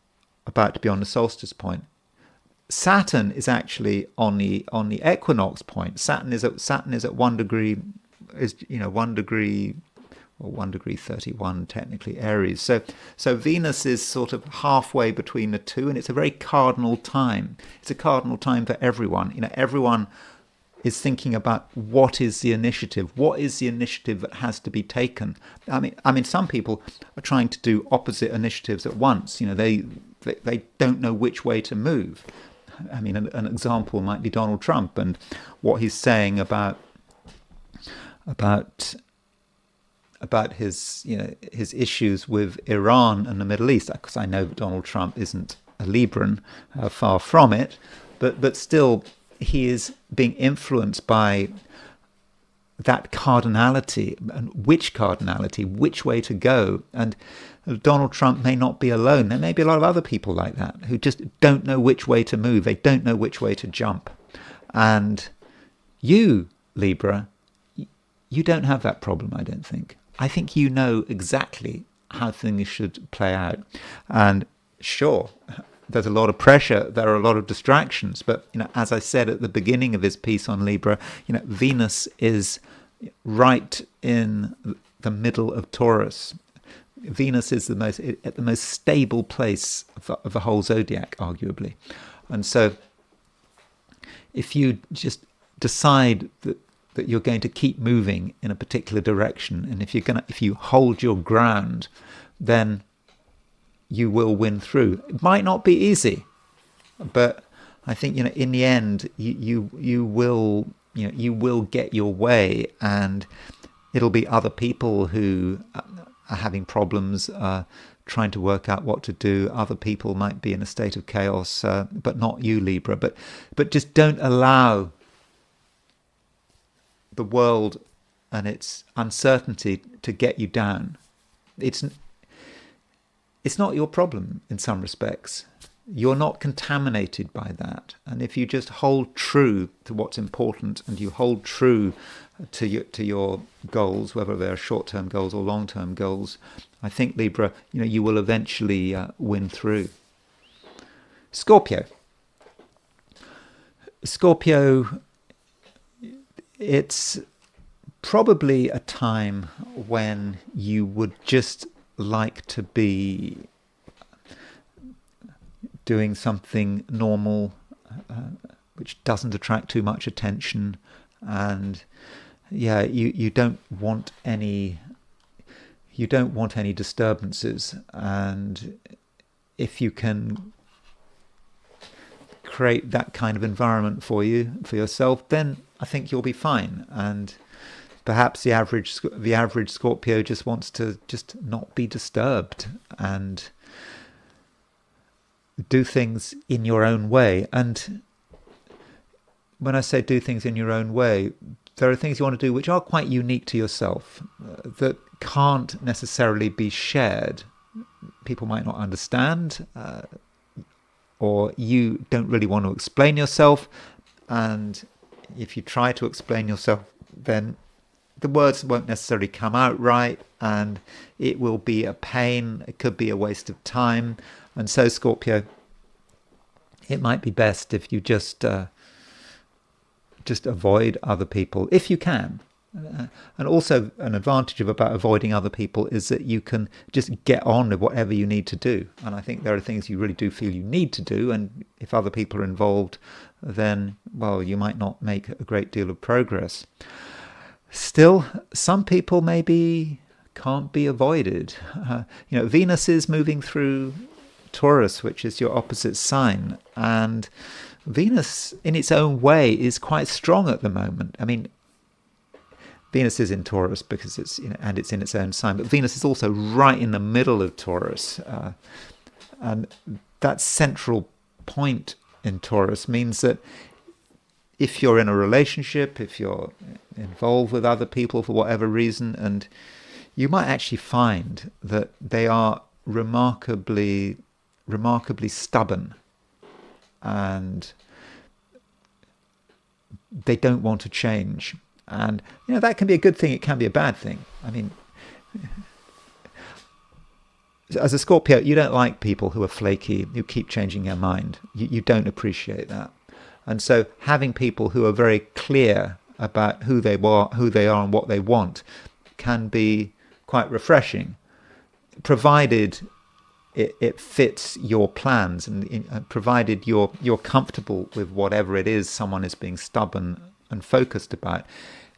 A: about to be on the solstice point. Saturn is actually on the equinox point. Saturn is at 1 degree, 1 degree 31 technically Aries. So Venus is sort of halfway between the two, and it's a very cardinal time. It's a cardinal time for everyone. Everyone is thinking about what is the initiative that has to be taken. I mean, some people are trying to do opposite initiatives at once. They don't know which way to move. I mean, an example might be Donald Trump and what he's saying about his his issues with Iran and the Middle East. Because I know that Donald Trump isn't a Libran, far from it, but still he is being influenced by that cardinality, and which way to go. And Donald Trump may not be alone. There may be a lot of other people like that who just don't know which way to move. They don't know which way to jump. And you, Libra, you don't have that problem, I don't think. I think you know exactly how things should play out. And sure, there's a lot of pressure, there are a lot of distractions, but as I said at the beginning of this piece on Libra, Venus is right in the middle of Taurus. Venus is at the most stable place of the whole zodiac, arguably. And so if you just decide that you're going to keep moving in a particular direction, and if you hold your ground, then you will win through. It might not be easy, but I think in the end you will get your way, and it'll be other people who are having problems trying to work out what to do. Other people might be in a state of chaos, but not you, Libra. But just don't allow the world and its uncertainty to get you down. It's not your problem in some respects. You're not contaminated by that. And if you just hold true to what's important, and you hold true to your goals, whether they're short-term goals or long-term goals, I think, Libra, you will eventually win through. Scorpio, it's probably a time when you would just like to be doing something normal, which doesn't attract too much attention, and you don't want any disturbances. And if you can create that kind of environment for yourself, then I think you'll be fine. And perhaps the average Scorpio just wants to not be disturbed, and do things in your own way. And when I say do things in your own way, there are things you want to do which are quite unique to yourself, that can't necessarily be shared. People might not understand, or you don't really want to explain yourself. And if you try to explain yourself, then the words won't necessarily come out right, and it will be a pain. It could be a waste of time. And so, Scorpio, it might be best if you just avoid other people if you can. And also, an advantage about avoiding other people is that you can just get on with whatever you need to do. And I think there are things you really do feel you need to do, and if other people are involved, then, well, you might not make a great deal of progress. Still, some people maybe can't be avoided. Venus is moving through Taurus, which is your opposite sign, and Venus in its own way is quite strong at the moment. I mean, Venus is in Taurus because it's and it's in its own sign, but Venus is also right in the middle of Taurus, and that central point in Taurus means that if you're in a relationship, if you're involved with other people for whatever reason, and you might actually find that they are remarkably stubborn, and they don't want to change. And that can be a good thing, it can be a bad thing. I mean, as a Scorpio, you don't like people who are flaky, who keep changing their mind. You don't appreciate that. And so having people who are very clear about who they are and what they want can be quite refreshing, provided it fits your plans, and provided you're comfortable with whatever it is someone is being stubborn and focused about.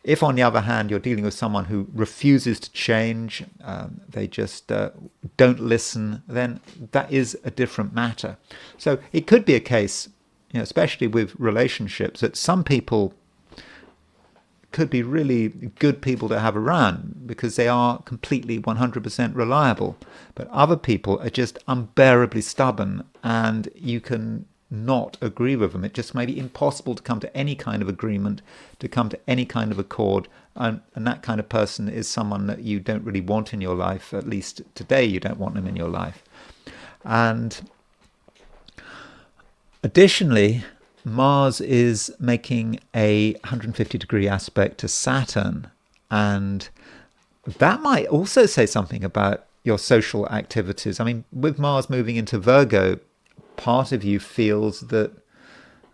A: If, on the other hand, you're dealing with someone who refuses to change, they just don't listen, then that is a different matter. So it could be a case, especially with relationships, that some people could be really good people to have around because they are completely 100% reliable. But other people are just unbearably stubborn, and you can not agree with them. It just may be impossible to come to any kind of agreement, to come to any kind of accord, and that kind of person is someone that you don't really want in your life. At least today you don't want them in your life. And additionally, Mars is making a 150-degree aspect to Saturn, and that might also say something about your social activities. I mean, with Mars moving into Virgo, part of you feels that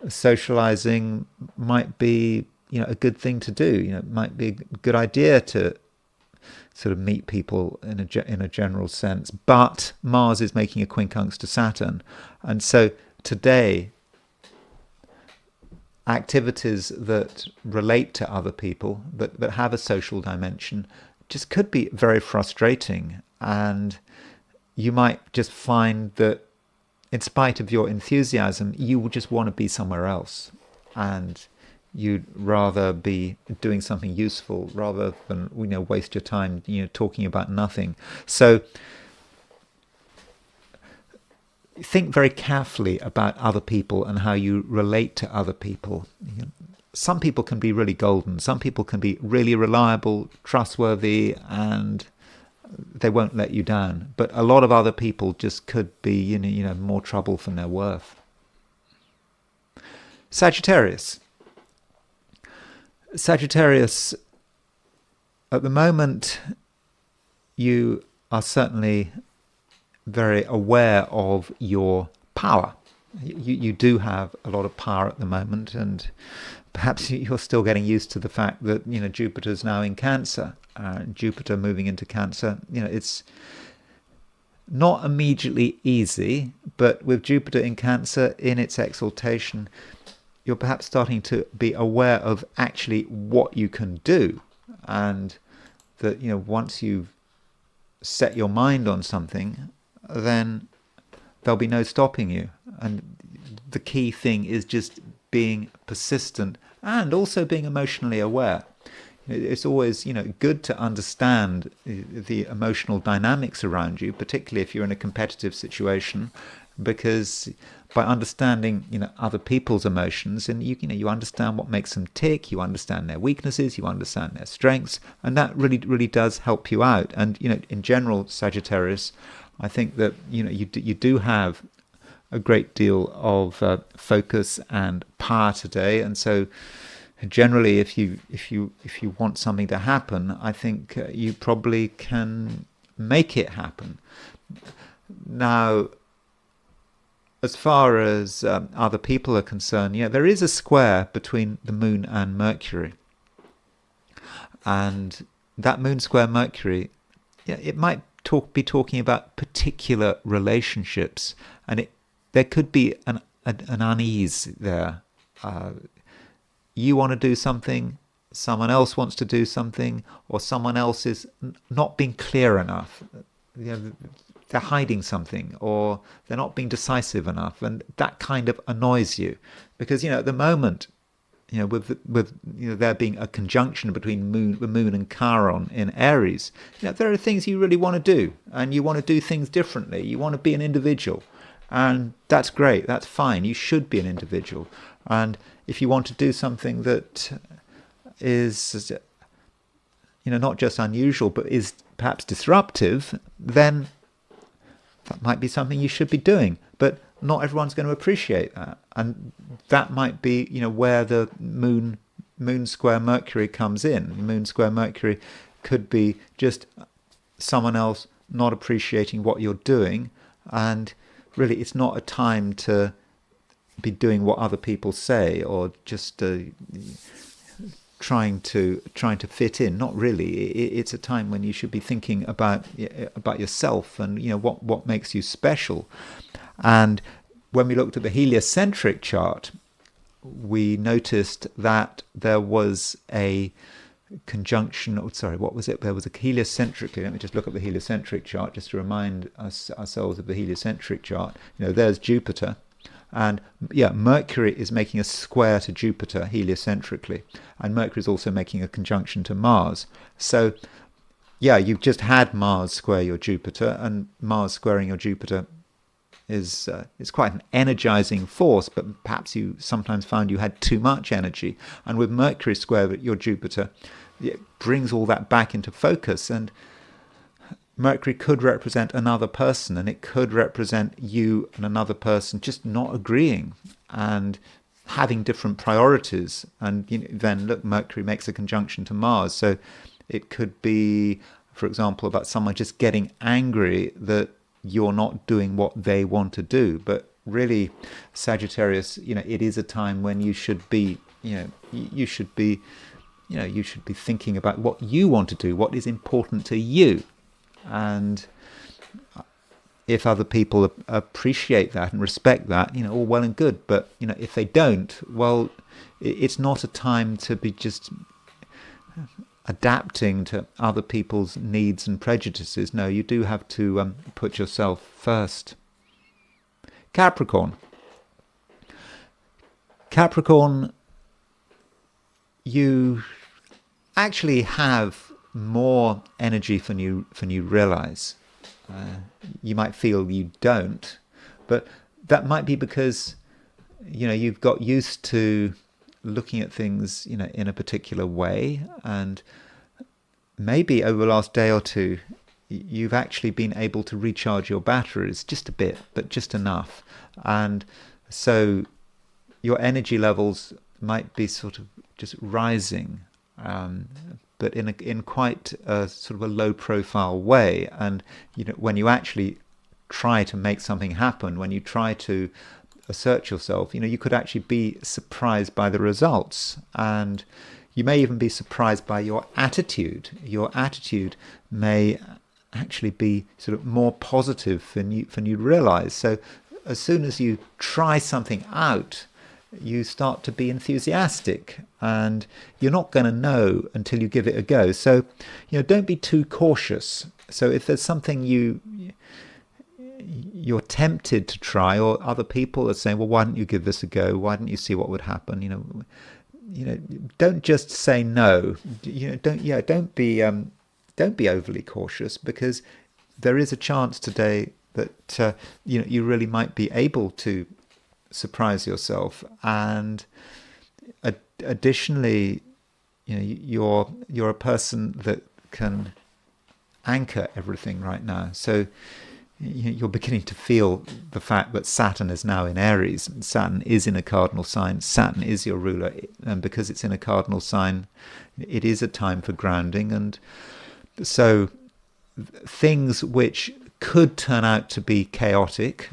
A: socializing might be, a good thing to do. It might be a good idea to sort of meet people in a general sense. But Mars is making a quincunx to Saturn, and so today, activities that relate to other people, that have a social dimension, just could be very frustrating. And you might just find that in spite of your enthusiasm, you would just want to be somewhere else. And you'd rather be doing something useful rather than, waste your time, talking about nothing. So think very carefully about other people and how you relate to other people. Some people can be really golden. Some people can be really reliable, trustworthy, and they won't let you down. But a lot of other people just could be, more trouble than they're worth. Sagittarius. Sagittarius, at the moment, you are certainly very aware of your power. You do have a lot of power at the moment, and perhaps you're still getting used to the fact that Jupiter's now in Cancer. Jupiter moving into Cancer, it's not immediately easy, but with Jupiter in Cancer in its exaltation, you're perhaps starting to be aware of actually what you can do, and that once you've set your mind on something, then there'll be no stopping you. And the key thing is just being persistent and also being emotionally aware. It's always, good to understand the emotional dynamics around you, particularly if you're in a competitive situation, because by understanding, other people's emotions, and you understand what makes them tick, you understand their weaknesses, you understand their strengths, and that really, really does help you out. And, in general, Sagittarius, I think that, you do have a great deal of focus and power today. And so generally, if you want something to happen, I think you probably can make it happen. Now, as far as other people are concerned, there is a square between the moon and Mercury. And that moon square Mercury, it might be talking about particular relationships, and there could be an unease there. You want to do something, someone else wants to do something, or someone else is not being clear enough. They're hiding something, or they're not being decisive enough, and that kind of annoys you, because at the moment, with there being a conjunction between the moon and Chiron in Aries, there are things you really want to do, and you want to do things differently. You want to be an individual, and that's great. That's fine. You should be an individual, and if you want to do something that is, not just unusual, but is perhaps disruptive, then that might be something you should be doing. But not everyone's going to appreciate that. And that might be, where the moon square Mercury comes in. Moon square Mercury could be just someone else not appreciating what you're doing. And really, it's not a time to be doing what other people say, or just trying to fit in. Not really. It's a time when you should be thinking about yourself and what makes you special. And when we looked at the heliocentric chart, we noticed that there was a conjunction. What was it? There was a heliocentrically. Let me just look at the heliocentric chart just to remind ourselves of the heliocentric chart. There's Jupiter. And Mercury is making a square to Jupiter heliocentrically, and Mercury is also making a conjunction to Mars. So, you've just had Mars square your Jupiter, and Mars squaring your Jupiter is quite an energizing force. But perhaps you sometimes found you had too much energy, and with Mercury square your Jupiter, it brings all that back into focus. And Mercury could represent another person, and it could represent you and another person just not agreeing and having different priorities. And then look, Mercury makes a conjunction to Mars, so it could be, for example, about someone just getting angry that you're not doing what they want to do. But really, Sagittarius, it is a time when you should be, you should be thinking about what you want to do, what is important to you. And if other people appreciate that and respect that, all well and good. But, if they don't, well, it's not a time to be just adapting to other people's needs and prejudices. No, you do have to put yourself first. Capricorn, you actually have more energy than you realize. You might feel you don't, but that might be because you've got used to looking at things in a particular way, and maybe over the last day or two you've actually been able to recharge your batteries just a bit, but just enough, and so your energy levels might be sort of just rising, but in quite a sort of a low profile way. And when you actually try to make something happen, when you try to assert yourself, you could actually be surprised by the results, and you may even be surprised by your attitude. Your attitude may actually be sort of more positive than you realize. So as soon as you try something out, you start to be enthusiastic, and you're not going to know until you give it a go. So, don't be too cautious. So if there's something you're tempted to try, or other people are saying, well, why don't you give this a go? Why don't you see what would happen? Don't just say no. Don't be overly cautious, because there is a chance today that you really might be able to surprise yourself. And additionally, you're a person that can anchor everything right now. So you're beginning to feel the fact that Saturn is now in Aries. Saturn is in a cardinal sign. Saturn is your ruler, and because it's in a cardinal sign, it is a time for grounding. And so things which could turn out to be chaotic,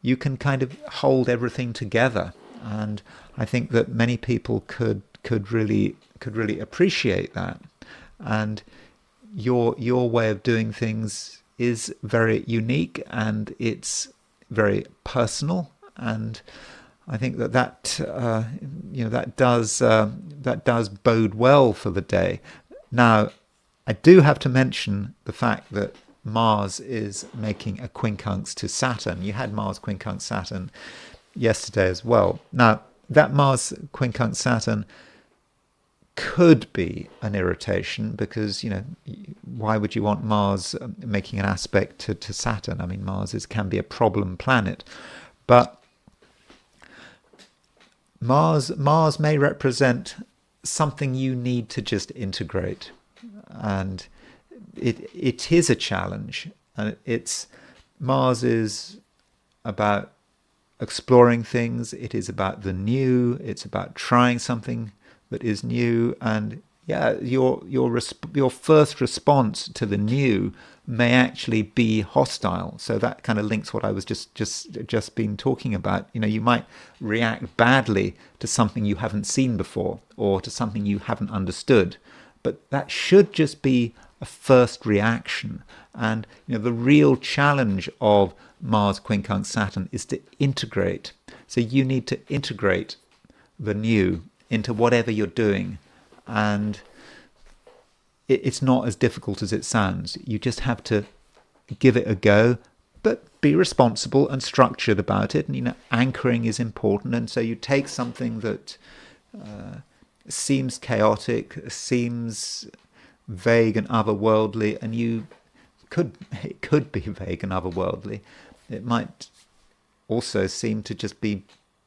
A: you can kind of hold everything together. And I think that many people could really appreciate that. And your way of doing things is very unique, and it's very personal. And I think that does bode well for the day. Now, I do have to mention the fact that Mars is making a quincunx to Saturn. You had Mars quincunx Saturn yesterday as well. Now, that Mars quincunx Saturn could be an irritation, because why would you want Mars making an aspect to Saturn? I mean, Mars can be a problem planet, but Mars may represent something you need to just integrate, and it is a challenge. And Mars is about exploring things. It is about the new. It's about trying something that is new. And your first response to the new may actually be hostile. So that kind of links what I was just been talking about. You might react badly to something you haven't seen before, or to something you haven't understood, but that should just be a first reaction. And the real challenge of Mars quincunx Saturn is to integrate. So you need to integrate the new into whatever you're doing, and it's not as difficult as it sounds. You just have to give it a go, but be responsible and structured about it. And anchoring is important. And so you take something that seems chaotic, seems vague and otherworldly, and it could be vague and otherworldly. It might also seem to just be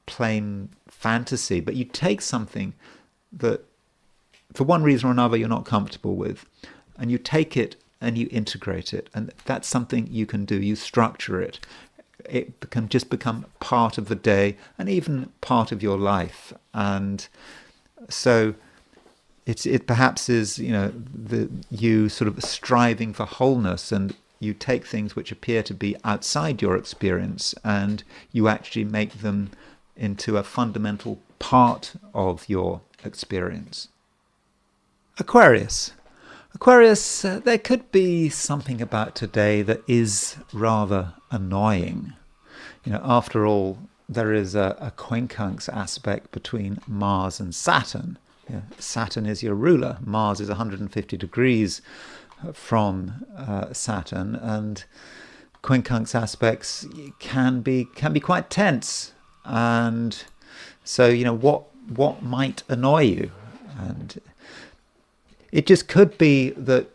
A: plain fantasy, but you take something that for one reason or another you're not comfortable with, and you take it and you integrate it, and that's something you can do. You structure it. It can just become part of the day and even part of your life. And so it perhaps is you sort of striving for wholeness, and you take things which appear to be outside your experience and you actually make them into a fundamental part of your experience. Aquarius, there could be something about today that is rather annoying. After all, there is a quincunx aspect between Mars and Saturn. Saturn is your ruler. Mars is 150 degrees from Saturn, and quincunx aspects can be quite tense. And so what might annoy you? And it just could be that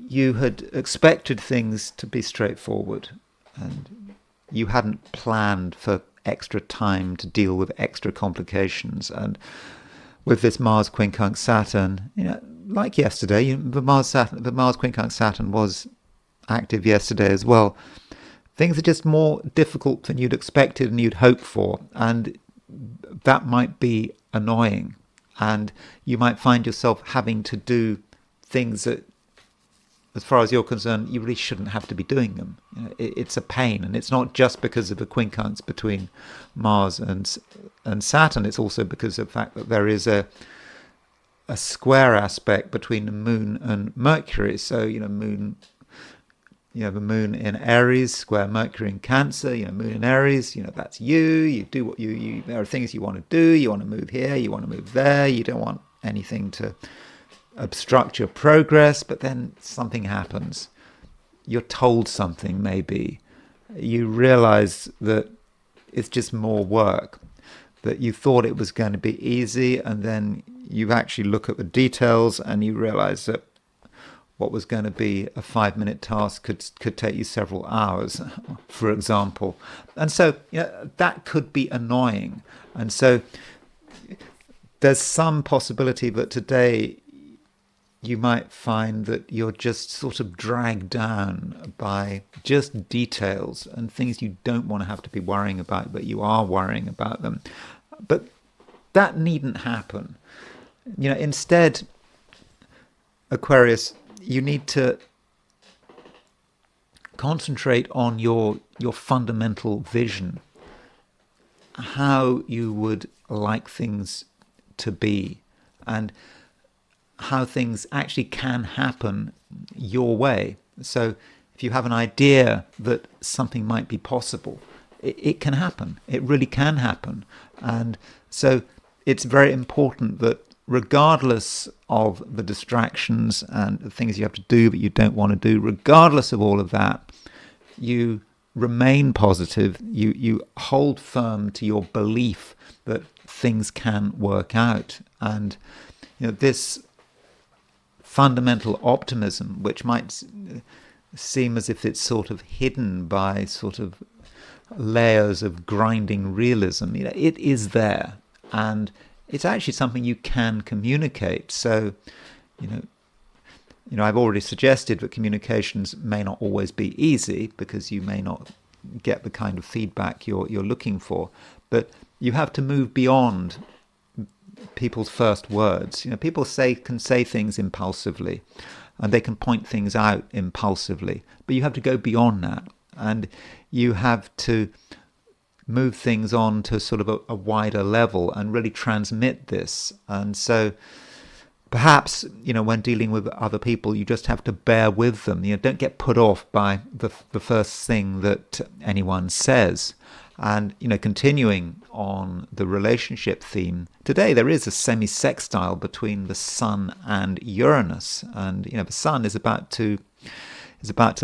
A: you had expected things to be straightforward, and you hadn't planned for extra time to deal with extra complications. And with this Mars quincunx Saturn, like yesterday, the Mars quincunx Saturn was active yesterday as well. Things are just more difficult than you'd expected and you'd hoped for, and that might be annoying. And you might find yourself having to do things that, as far as you're concerned, you really shouldn't have to be doing them. It's a pain, and it's not just because of the quincunx between Mars and Saturn. It's also because of the fact that there is a square aspect between the Moon and Mercury. So the Moon in Aries square Mercury in Cancer. Moon in Aries. That's you. You do what you. There are things you want to do. You want to move here. You want to move there. You don't want anything to obstruct your progress. But then something happens. You're told something. Maybe you realize that it's just more work. That you thought it was going to be easy, and then you actually look at the details and you realize that what was going to be a 5-minute task could take you several hours, for example. And so that could be annoying. And so there's some possibility that today you might find that you're just sort of dragged down by just details and things you don't want to have to be worrying about, but you are worrying about them. But that needn't happen. Instead, Aquarius, you need to concentrate on your fundamental vision, how you would like things to be, and how things actually can happen your way. So if you have an idea that something might be possible, it can happen. It really can happen. And so it's very important that regardless of the distractions and the things you have to do but you don't want to do, regardless of all of that, you remain positive, you hold firm to your belief that things can work out. And this fundamental optimism, which might seem as if it's sort of hidden by sort of layers of grinding realism, it is there, and it's actually something you can communicate. So, I've already suggested that communications may not always be easy because you may not get the kind of feedback you're looking for, but you have to move beyond people's first words. People can say things impulsively, and they can point things out impulsively, but you have to go beyond that, and you have to move things on to sort of a wider level and really transmit this. And so perhaps, when dealing with other people, you just have to bear with them. Don't get put off by the first thing that anyone says. And, continuing on the relationship theme, today there is a semisextile between the Sun and Uranus. And, the Sun is about to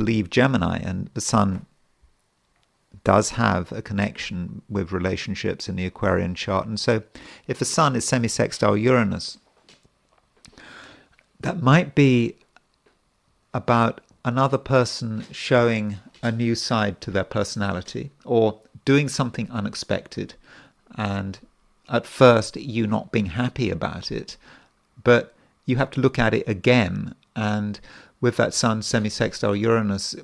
A: leave Gemini, and the Sun does have a connection with relationships in the Aquarian chart. And so if the Sun is semisextile Uranus, that might be about another person showing a new side to their personality, or doing something unexpected, and at first you not being happy about it, but you have to look at it again. And with that Sun semisextile Uranus,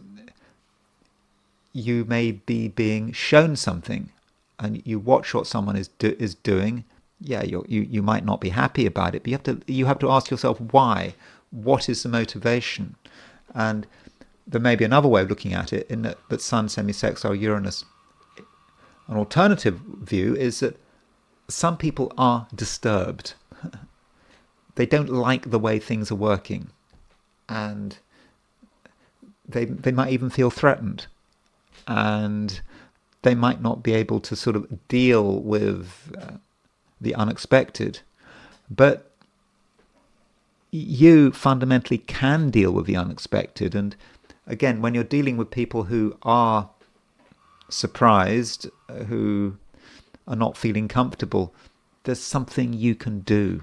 A: you may be being shown something, and you watch what someone is doing. Yeah, you might not be happy about it, but you have to ask yourself why. What is the motivation? And there may be another way of looking at it, in that Sun semisextile Uranus. An alternative view is that some people are disturbed. They don't like the way things are working, and they might even feel threatened, and they might not be able to sort of deal with the unexpected. But you fundamentally can deal with the unexpected. And again, when you're dealing with people who are surprised, who are not feeling comfortable, there's something you can do.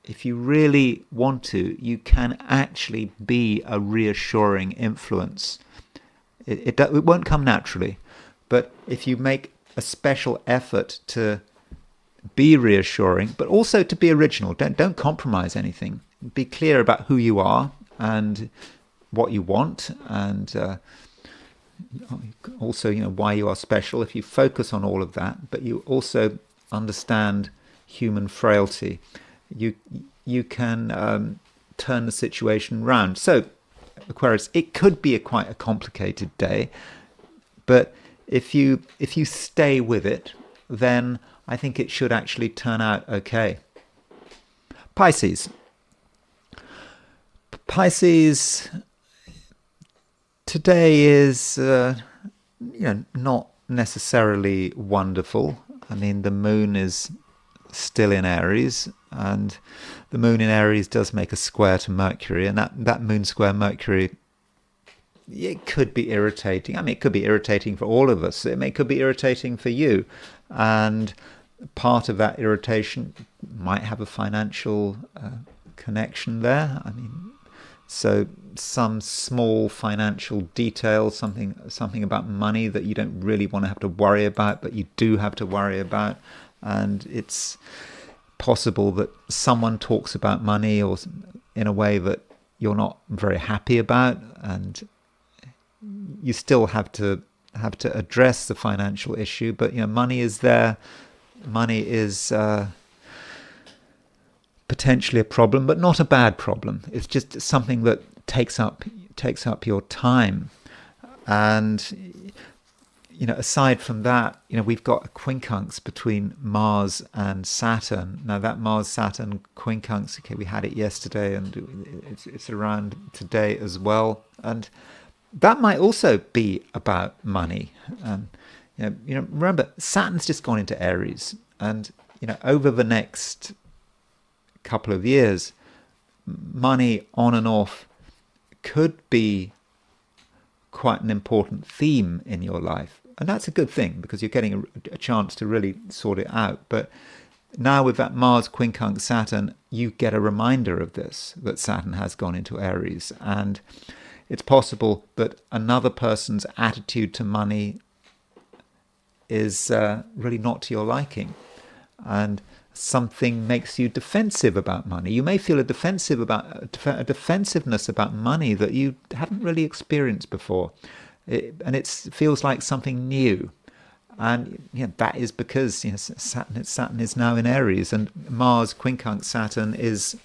A: If you really want to, you can actually be a reassuring influence. It won't come naturally, but if you make a special effort to be reassuring, but also to be original, don't compromise anything. Be clear about who you are and what you want, and also why you are special. If you focus on all of that, but you also understand human frailty, you can turn the situation round. So Aquarius, it could be quite a complicated day, but if you stay with it, then I think it should actually turn out okay. Pisces, today is not necessarily wonderful. I mean, the moon is still in Aries, and the moon in Aries does make a square to Mercury, and that moon square Mercury, it could be irritating. I mean, it could be irritating for all of us. It could be irritating for you, and part of that irritation might have a financial connection there. I mean, So some small financial detail, something about money that you don't really want to have to worry about, but you do have to worry about. And it's possible that someone talks about money or in a way that you're not very happy about, and you still have to address the financial issue. But money is there. Money is potentially a problem, but not a bad problem. It's just something that takes up your time. And aside from that, we've got a quincunx between Mars and Saturn. Now that Mars-Saturn quincunx, okay, we had it yesterday, and it's around today as well. And that might also be about money. And remember, Saturn's just gone into Aries, and over the next couple of years, money on and off could be quite an important theme in your life. And that's a good thing, because you're getting a chance to really sort it out. But now with that Mars quincunx Saturn, you get a reminder of this, that Saturn has gone into Aries. And it's possible that another person's attitude to money is really not to your liking. And something makes you defensive about money. You may feel a defensiveness about money that you haven't really experienced before. And it feels like something new. And that is because Saturn is now in Aries, and Mars quincunx Saturn is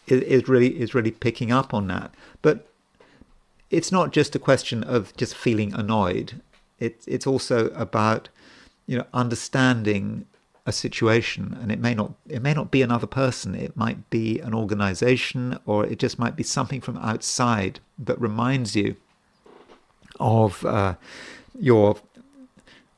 A: really picking up on that. But it's not just a question of just feeling annoyed. It's also about understanding a situation, and it may not be another person. It might be an organization, or it just might be something from outside that reminds you of your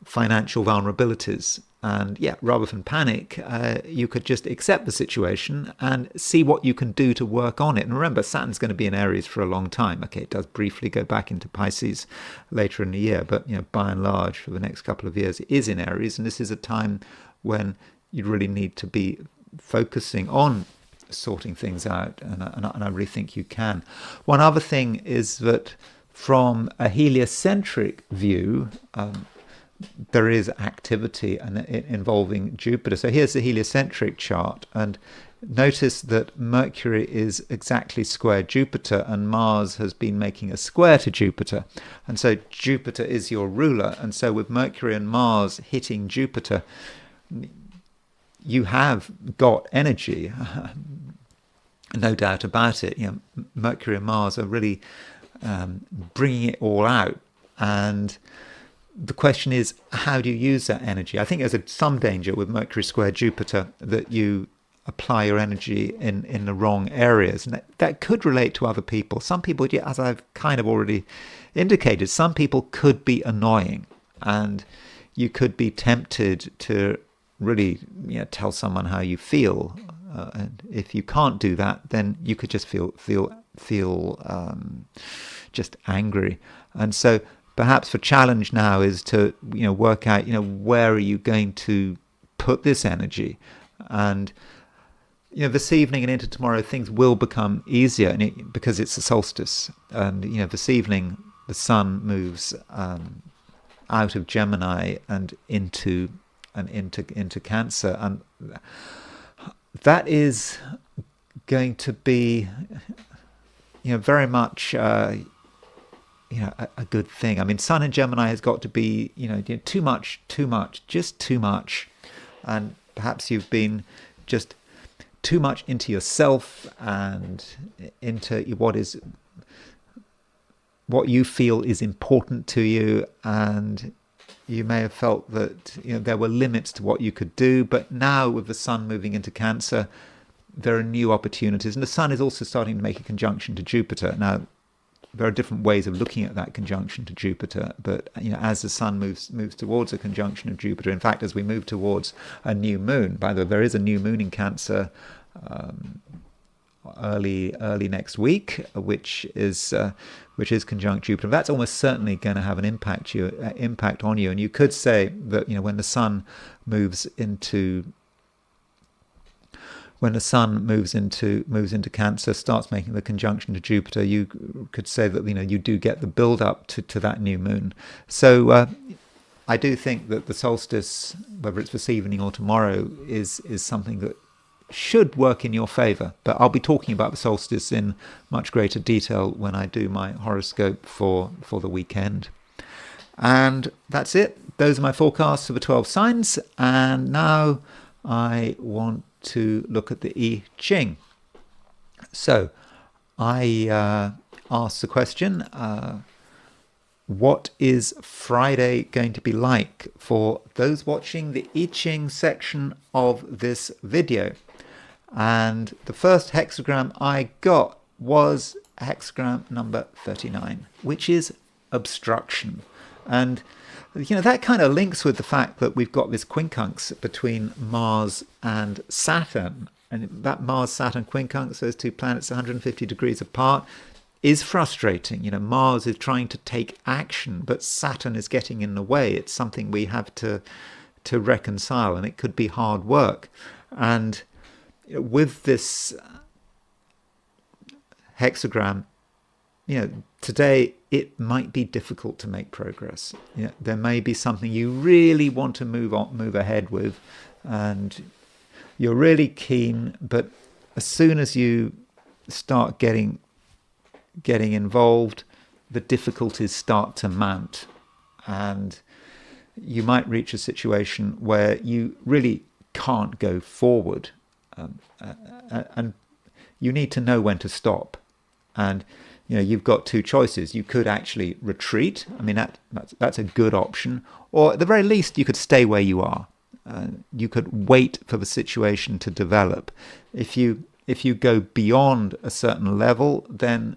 A: financial vulnerabilities. And rather than panic, you could just accept the situation and see what you can do to work on it. And remember, Saturn's going to be in Aries for a long time. Okay, it does briefly go back into Pisces later in the year, but by and large, for the next couple of years, it is in Aries. And this is a time when you really need to be focusing on sorting things out. And I really think you can. One other thing is that from a heliocentric view, there is activity involving Jupiter. So here's the heliocentric chart, and notice that Mercury is exactly square Jupiter, and Mars has been making a square to Jupiter. And so Jupiter is your ruler. And so with Mercury and Mars hitting Jupiter, you have got energy, no doubt about it. Mercury and Mars are really bringing it all out. And the question is, how do you use that energy? I think there's some danger with Mercury square Jupiter that you apply your energy in the wrong areas. And that could relate to other people. Some people, as I've kind of already indicated, some people could be annoying. And you could be tempted to really tell someone how you feel. And if you can't do that, then you could just feel just angry. And so perhaps the challenge now is to work out where are you going to put this energy. And this evening and into tomorrow, things will become easier, because it's the solstice. And this evening the sun moves out of Gemini and into Cancer, and that is going to be very much a good thing. I mean, Sun in Gemini has got to be too much, just too much, and perhaps you've been just too much into yourself and into what you feel is important to you, and you may have felt that there were limits to what you could do. But now with the Sun moving into Cancer, there are new opportunities, and the Sun is also starting to make a conjunction to Jupiter. Now, there are different ways of looking at that conjunction to Jupiter, but as the Sun moves towards a conjunction of Jupiter, in fact, as we move towards a new moon. By the way, there is a new moon in Cancer early next week, which is conjunct Jupiter. That's almost certainly going to have an impact on you. And you could say that when the Sun moves into when the Sun moves into Cancer, starts making the conjunction to Jupiter, you could say that you do get the build up to that new moon. So I do think that the solstice, whether it's this evening or tomorrow, is something that should work in your favour. But I'll be talking about the solstice in much greater detail when I do my horoscope for the weekend. And that's it. Those are my forecasts for the 12 signs. And now I want to look at the I Ching. So I asked the question, what is Friday going to be like for those watching the I Ching section of this video? And the first hexagram I got was hexagram number 39, which is obstruction. And that kind of links with the fact that we've got this quincunx between Mars and Saturn. And that Mars-Saturn quincunx, those two planets 150 degrees apart, is frustrating. Mars is trying to take action, but Saturn is getting in the way. It's something we have to reconcile, and it could be hard work. And with this hexagram, today it might be difficult to make progress. There may be something you really want to move ahead with, and you're really keen, but as soon as you start getting involved, the difficulties start to mount, and you might reach a situation where you really can't go forward, and you need to know when to stop. And you've got two choices. You could actually retreat. I mean, that's a good option. Or at the very least, you could stay where you are. You could wait for the situation to develop. If you go beyond a certain level, then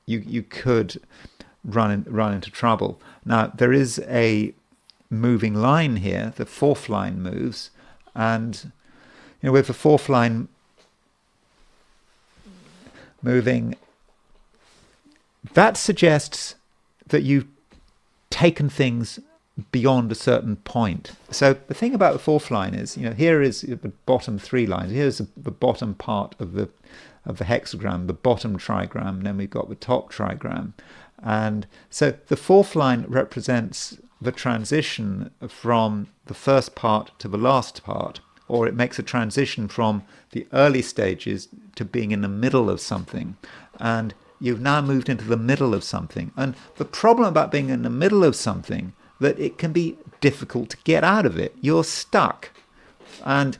A: you could run into trouble. Now, there is a moving line here. The fourth line moves, and with the fourth line moving, that suggests that you've taken things beyond a certain point. So the thing about the fourth line is, here is the bottom three lines. Here's the bottom part of the hexagram, the bottom trigram, and then we've got the top trigram. And so the fourth line represents the transition from the first part to the last part, or it makes a transition from the early stages to being in the middle of something. And you've now moved into the middle of something. And the problem about being in the middle of something, that it can be difficult to get out of it. You're stuck. And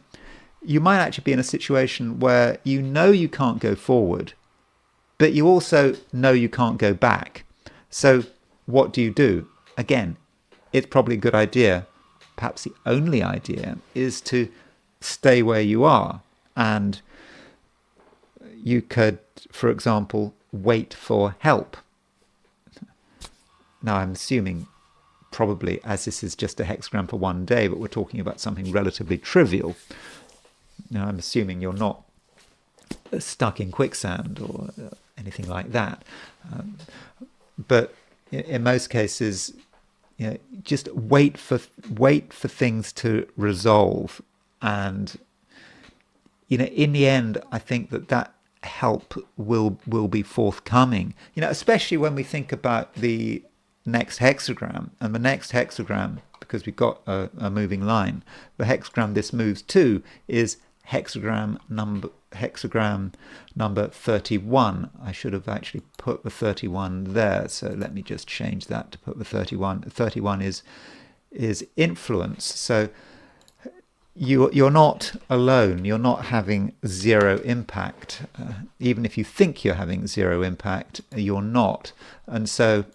A: you might actually be in a situation where you can't go forward, but you also know you can't go back. So what do? Again, it's probably a good idea, perhaps the only idea, is to stay where you are. And you could, for example, wait for help. Now, I'm assuming probably, as this is just a hexagram for one day, but we're talking about something relatively trivial. Now, I'm assuming you're not stuck in quicksand or anything like that. But in most cases, just wait for things to resolve. And in the end, I think that help will be forthcoming. Especially when we think about the next hexagram, and the next hexagram, because we've got a moving line, the hexagram this moves to is hexagram number 31. I should have actually put the 31 there, so let me just change that to put the 31. 31 is influence. So you're not alone. You're not having zero impact. Even if you think you're having zero impact, you're not. And so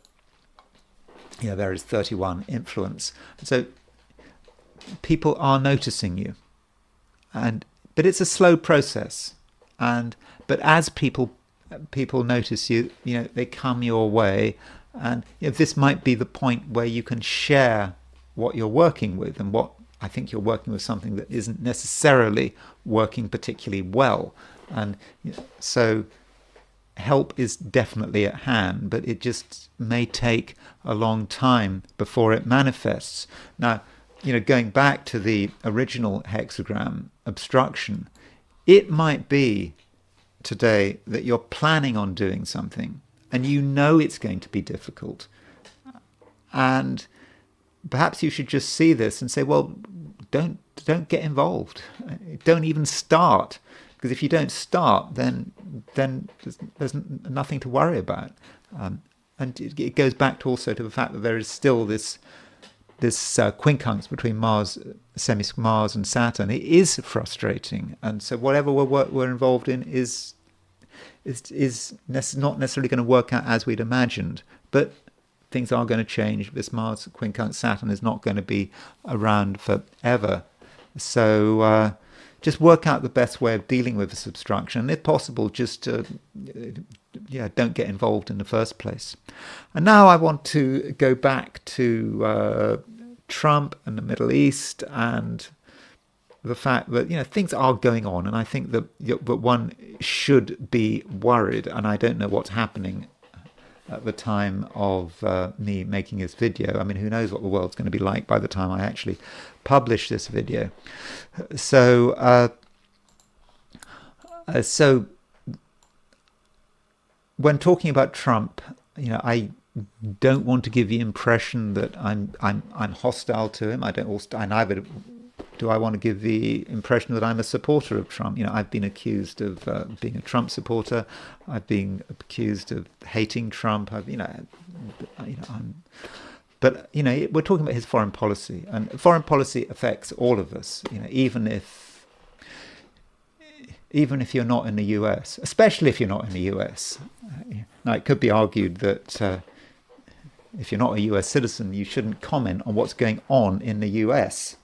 A: there is 31 influence. So people are noticing you, but it's a slow process. But as people notice you, they come your way, and this might be the point where you can share what you're working with, and what I think you're working with something that isn't necessarily working particularly well, and so help is definitely at hand, but it just may take a long time before it manifests. Now, going back to the original hexagram, obstruction, it might be today that you're planning on doing something and you know it's going to be difficult. And perhaps you should just see this and say, well, don't get involved. Don't even start. Because if you don't start, then there's nothing to worry about. And it goes back to also to the fact that there is still this quincunx between Mars and Saturn. It is frustrating, and so whatever we're involved in is not necessarily going to work out as we'd imagined. But things are going to change. This Mars quincunx Saturn is not going to be around forever. So just work out the best way of dealing with this obstruction. If possible, just don't get involved in the first place. And now I want to go back to Trump and the Middle East and the fact that things are going on, and I think that one should be worried. And I don't know what's happening at the time of me making this video. I mean, who knows what the world's going to be like by the time I actually publish this video. So when talking about Trump, I don't want to give the impression that I'm hostile to him. I neither do I want to give the impression that I'm a supporter of Trump. I've been accused of being a Trump supporter. I've been accused of hating Trump. But we're talking about his foreign policy, and foreign policy affects all of us. Even if you're not in the US, especially if you're not in the US. Now, it could be argued that if you're not a US citizen, you shouldn't comment on what's going on in the US.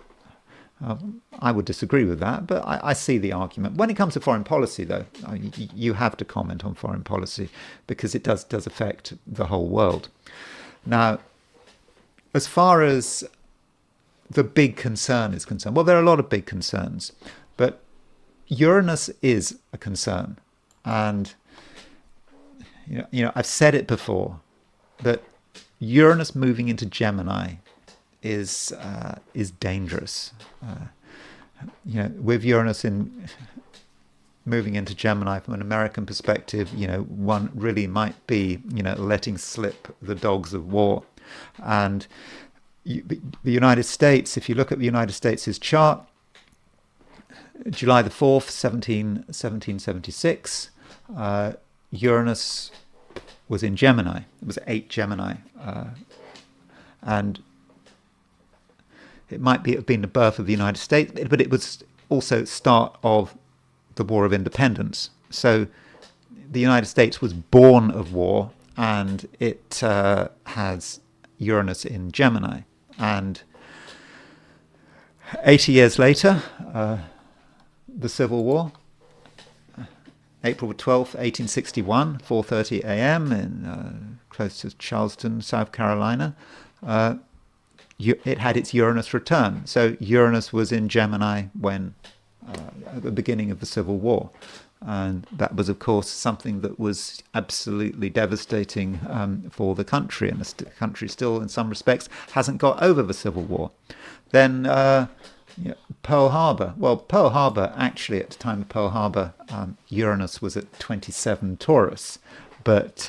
A: I would disagree with that, but I see the argument. When it comes to foreign policy, though, you have to comment on foreign policy because it does affect the whole world. Now, as far as the big concern is concerned, well, there are a lot of big concerns, but Uranus is a concern. And, I've said it before, that Uranus moving into Gemini is dangerous. With Uranus moving into Gemini from an American perspective, one really might be, letting slip the dogs of war. And the United States, if you look at the United States' chart, July the 4th, 1776, Uranus was in Gemini. It was 8 Gemini. And it might have been the birth of the United States, but it was also start of the War of Independence. So the United States was born of war, and it has Uranus in Gemini. And 80 years later, the Civil War, April 12th, 1861, 4:30 a.m. in close to Charleston, South Carolina. It had its Uranus return. So Uranus was in Gemini when at the beginning of the Civil War. And that was, of course, something that was absolutely devastating for the country. And the country still, in some respects, hasn't got over the Civil War. Then Pearl Harbor. Well, Pearl Harbor, actually, at the time of Pearl Harbor, Uranus was at 27 Taurus. But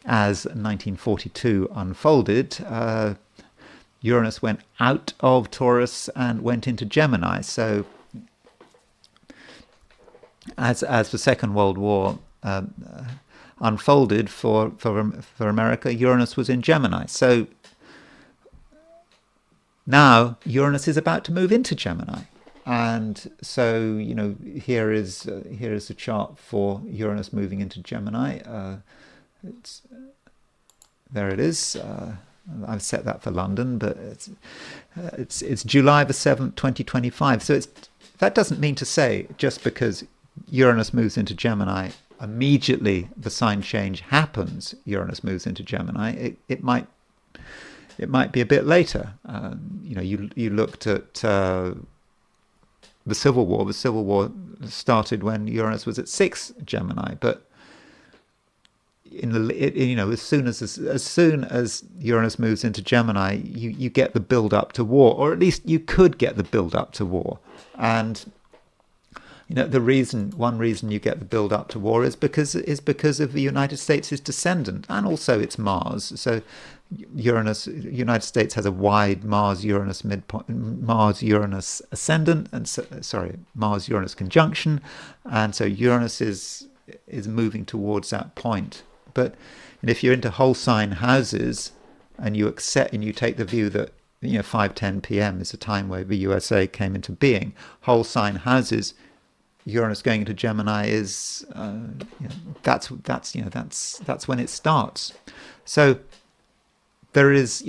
A: as 1942 unfolded, Uranus went out of Taurus and went into Gemini. So as the Second World War unfolded for America, Uranus was in Gemini. So now Uranus is about to move into Gemini. And so, here is a chart for Uranus moving into Gemini. There it is. I've set that for London, but it's July the 7th, 2025. So that doesn't mean to say just because Uranus moves into Gemini, immediately the sign change happens. Uranus moves into Gemini. It might be a bit later. You looked at the Civil War. The Civil War started when Uranus was at 6 Gemini, but as soon as Uranus moves into Gemini, you get the build up to war, or at least you could get the build up to war. And one reason you get the build up to war is because of the United States' descendant, and also it's Mars. So United States has a wide Mars-Uranus ascendant, and Mars-Uranus conjunction, and so Uranus is moving towards that point. But if you're into whole sign houses, and you take the view that 5:10 p.m. is the time where the USA came into being, whole sign houses, Uranus going into Gemini is that's when it starts. So there is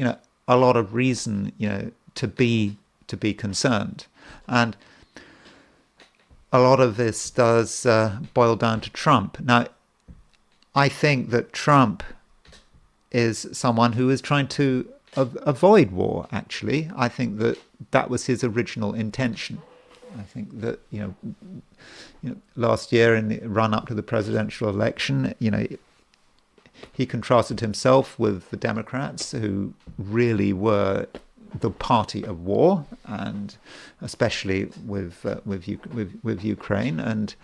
A: a lot of reason to be concerned, and a lot of this does boil down to Trump. Now, I think that Trump is someone who is trying to avoid war. Actually, I think that was his original intention. I think that last year in the run up to the presidential election, he contrasted himself with the Democrats, who really were the party of war, and especially with Ukraine. And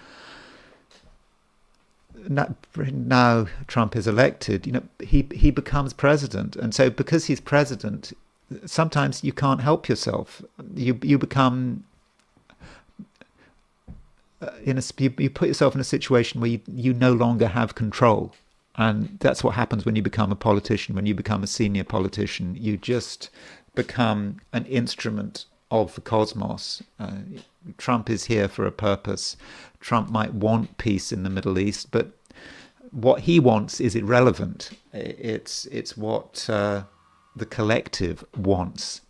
A: now Trump is elected, he becomes president, and so because he's president, sometimes you can't help yourself. You become you put yourself in a situation where you no longer have control. And that's what happens when you become a politician. When you become a senior politician, you just become an instrument of the cosmos. Trump is here for a purpose. Trump might want peace in the Middle East, but what he wants is irrelevant. It's what the collective wants.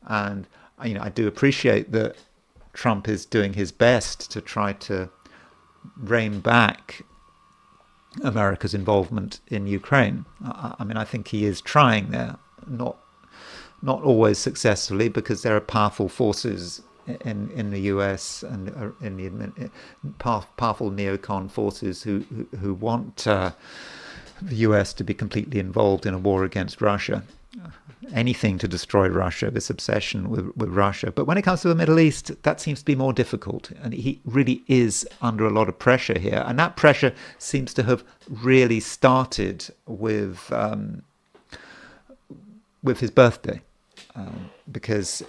A: And I do appreciate that Trump is doing his best to try to rein back America's involvement in Ukraine. I think he is trying there, not always successfully, because there are powerful forces in the US and in the powerful neocon forces who want the US to be completely involved in a war against Russia. Anything to destroy Russia, this obsession with Russia. But when it comes to the Middle East, that seems to be more difficult. And he really is under a lot of pressure here. And that pressure seems to have really started with his birthday. Because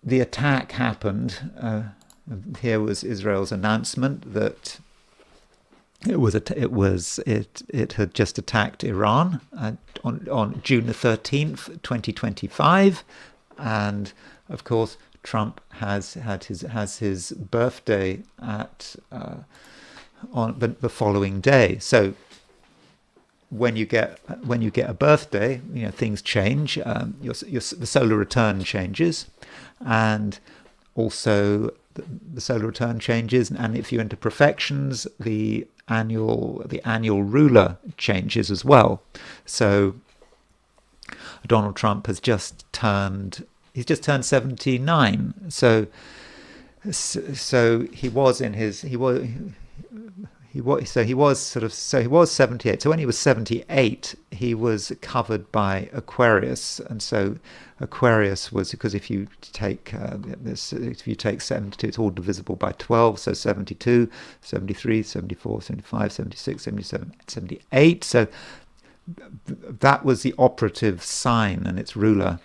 A: the attack happened. Here was Israel's announcement that it had just attacked Iran on June the 13th, 2025, and of course Trump has his birthday on the following day. So when you get a birthday, things change. The solar return changes, and also the solar return changes. And if you're into profections, the annual ruler changes as well. So Donald Trump has just turned 79. So he was 78. So when he was 78, he was covered by Aquarius, and so Aquarius was, because if you take 72, it's all divisible by 12, so 72, 73, 74, 75, 76, 77, 78. So that was the operative sign and its ruler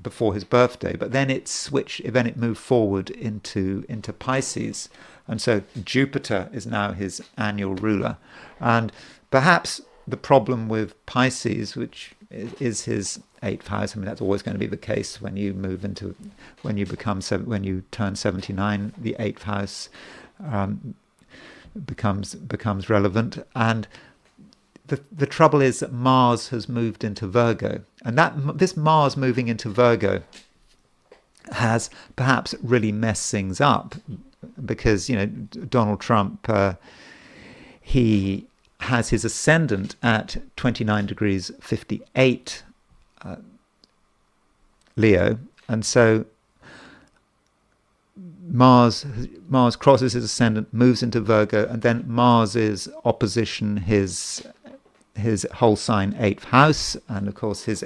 A: before his birthday. But then it switched. Then it moved forward into Pisces. And so Jupiter is now his annual ruler. And perhaps the problem with Pisces, which is his 8th house, that's always going to be the case when you turn 79, the 8th house becomes relevant. And the trouble is that Mars has moved into Virgo. And this Mars moving into Virgo has perhaps really messed things up, because Donald Trump, he has his ascendant at 29 degrees 58 Leo, and so Mars crosses his ascendant, moves into Virgo, and then Mars is opposition his his whole sign 8th house, and of course his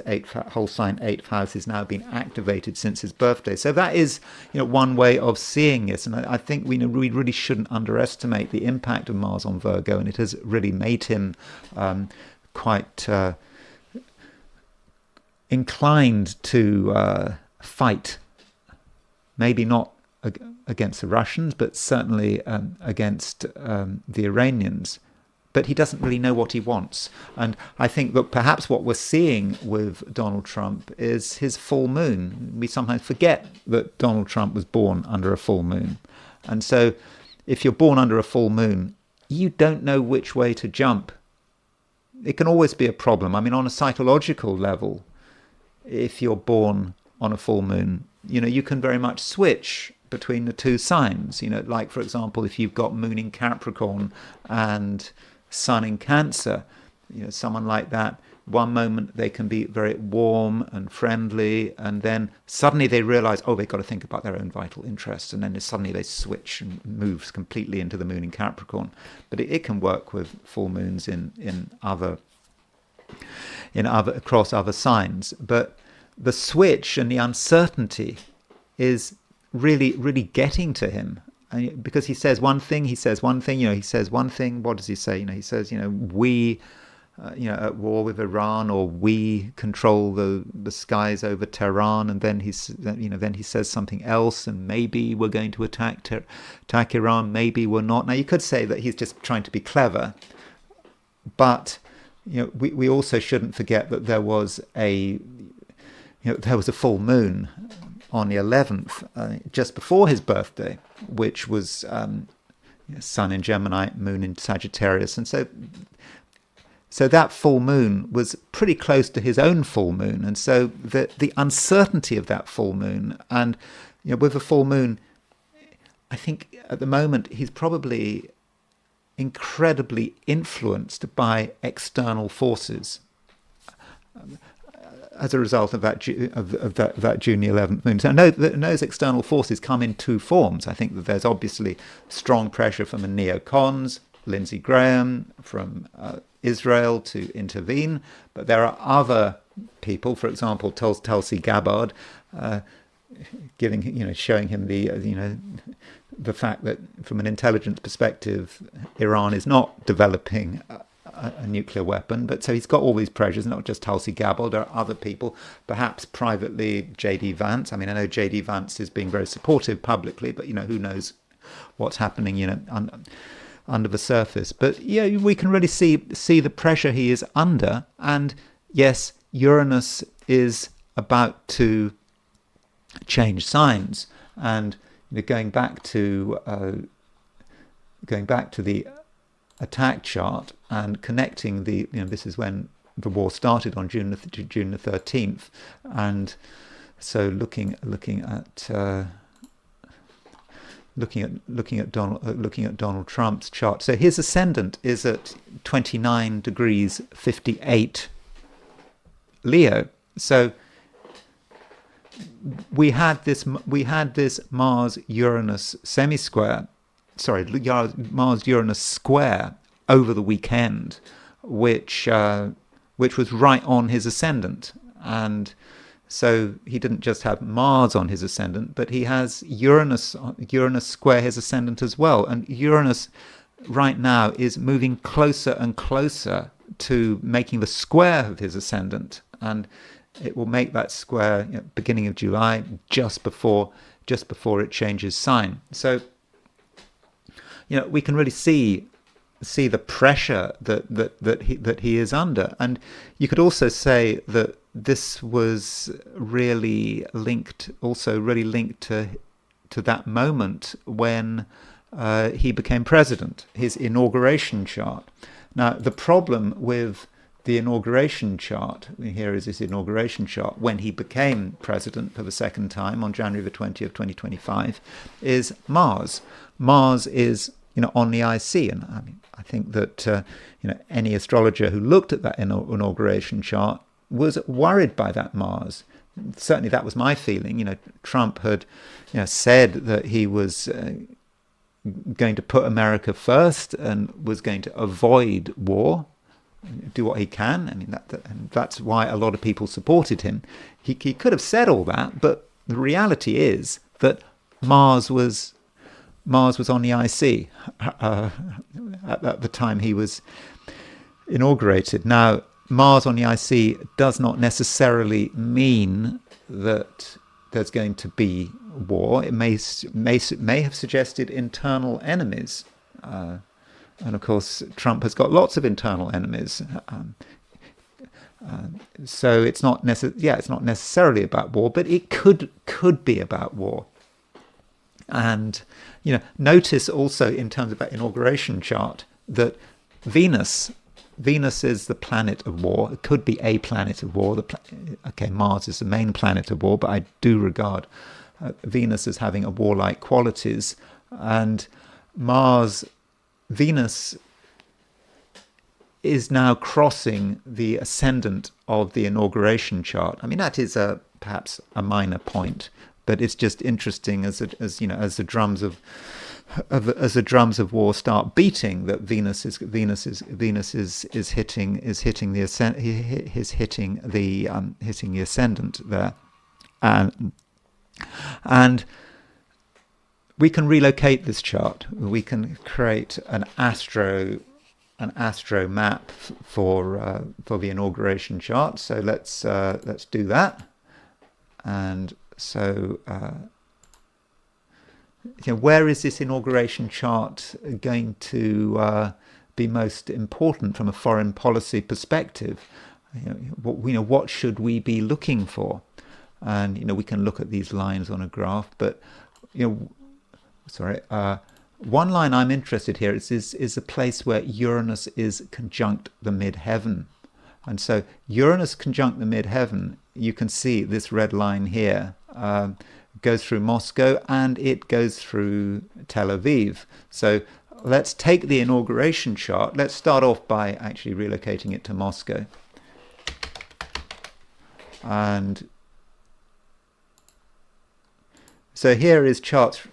A: whole sign 8th house has now been activated since his birthday. So that is, one way of seeing this, and I think we really shouldn't underestimate the impact of Mars on Virgo, and it has really made him quite inclined to fight, maybe not against the Russians, but certainly against the Iranians. But he doesn't really know what he wants. And I think that perhaps what we're seeing with Donald Trump is his full moon. We sometimes forget that Donald Trump was born under a full moon. And so if you're born under a full moon, you don't know which way to jump. It can always be a problem. I mean, on a psychological level, if you're born on a full moon, you can very much switch between the two signs. Like, for example, if you've got moon in Capricorn and sun in Cancer, someone like that, one moment they can be very warm and friendly, and then suddenly they realize, they've got to think about their own vital interests, and then suddenly they switch and moves completely into the moon in Capricorn. But it can work with full moons in other across other signs. But the switch and the uncertainty is really getting to him. Because he says one thing, he says one thing, what does he say? He says, we, at war with Iran, or we control the skies over Tehran, and then he says something else, and maybe we're going to attack Iran, maybe we're not. Now, you could say that he's just trying to be clever, but we also shouldn't forget that there was a full moon on the 11th, just before his birthday, which was sun in Gemini, moon in Sagittarius. And so that full moon was pretty close to his own full moon. And so the uncertainty of that full moon, and with a full moon, I think at the moment he's probably incredibly influenced by external forces as a result of that June the 11th moon. So I know that those external forces come in two forms. I think that there's obviously strong pressure from the neocons, Lindsey Graham, from Israel to intervene, but there are other people, for example, Tulsi Gabbard, showing him the fact that from an intelligence perspective, Iran is not developing a nuclear weapon. But so he's got all these pressures, not just Tulsi Gabbard. There are other people, perhaps privately, J.D. Vance. I mean, I know J.D. Vance is being very supportive publicly, but who knows what's happening under the surface. But we can really see the pressure he is under. And yes, Uranus is about to change signs, and going back to the attack chart and connecting this is when the war started on June the 13th, and so looking at Donald Trump's chart. So his ascendant is at 29 degrees 58 Leo. So we had this Mars Uranus Mars Uranus square over the weekend, which was right on his ascendant. And so he didn't just have Mars on his ascendant, but he has Uranus square his ascendant as well. And Uranus right now is moving closer and closer to making the square of his ascendant, and it will make that square beginning of July, just before it changes sign. So we can really see the pressure that he is under. And you could also say that this was really linked to that moment when he became president, his inauguration chart. Now, the problem with the inauguration chart, here is his inauguration chart, when he became president for the second time on January the 20th, 2025, is Mars. Mars is on the IC, and I think that any astrologer who looked at that inauguration chart was worried by that Mars. Certainly, that was my feeling. Trump had said that he was going to put America first and was going to avoid war, do what he can. I mean, and that's why a lot of people supported him. He could have said all that, but the reality is that Mars was on the IC at the time he was inaugurated. Now, Mars on the IC does not necessarily mean that there's going to be war. It may have suggested internal enemies, and of course Trump has got lots of internal enemies. So it's not necessarily about war, but it could be about war. And notice also in terms of that inauguration chart that Venus is the planet of war. It could be a planet of war. Mars is the main planet of war, but I do regard Venus as having a warlike qualities. And Venus is now crossing the ascendant of the inauguration chart. I mean, that is perhaps a minor point, but it's just interesting as the drums of war start beating, that Venus is hitting the ascendant there, and we can relocate this chart. We can create an astro map for the inauguration chart. So let's do that. And so where is this inauguration chart going to be most important from a foreign policy perspective? What should we be looking for? And we can look at these lines on a graph, but one line I'm interested here is a place where Uranus is conjunct the midheaven. And so Uranus conjunct the midheaven, you can see this red line here, goes through Moscow and it goes through Tel Aviv. So let's take the inauguration chart. Let's start off by actually relocating it to Moscow. And so here is Trump's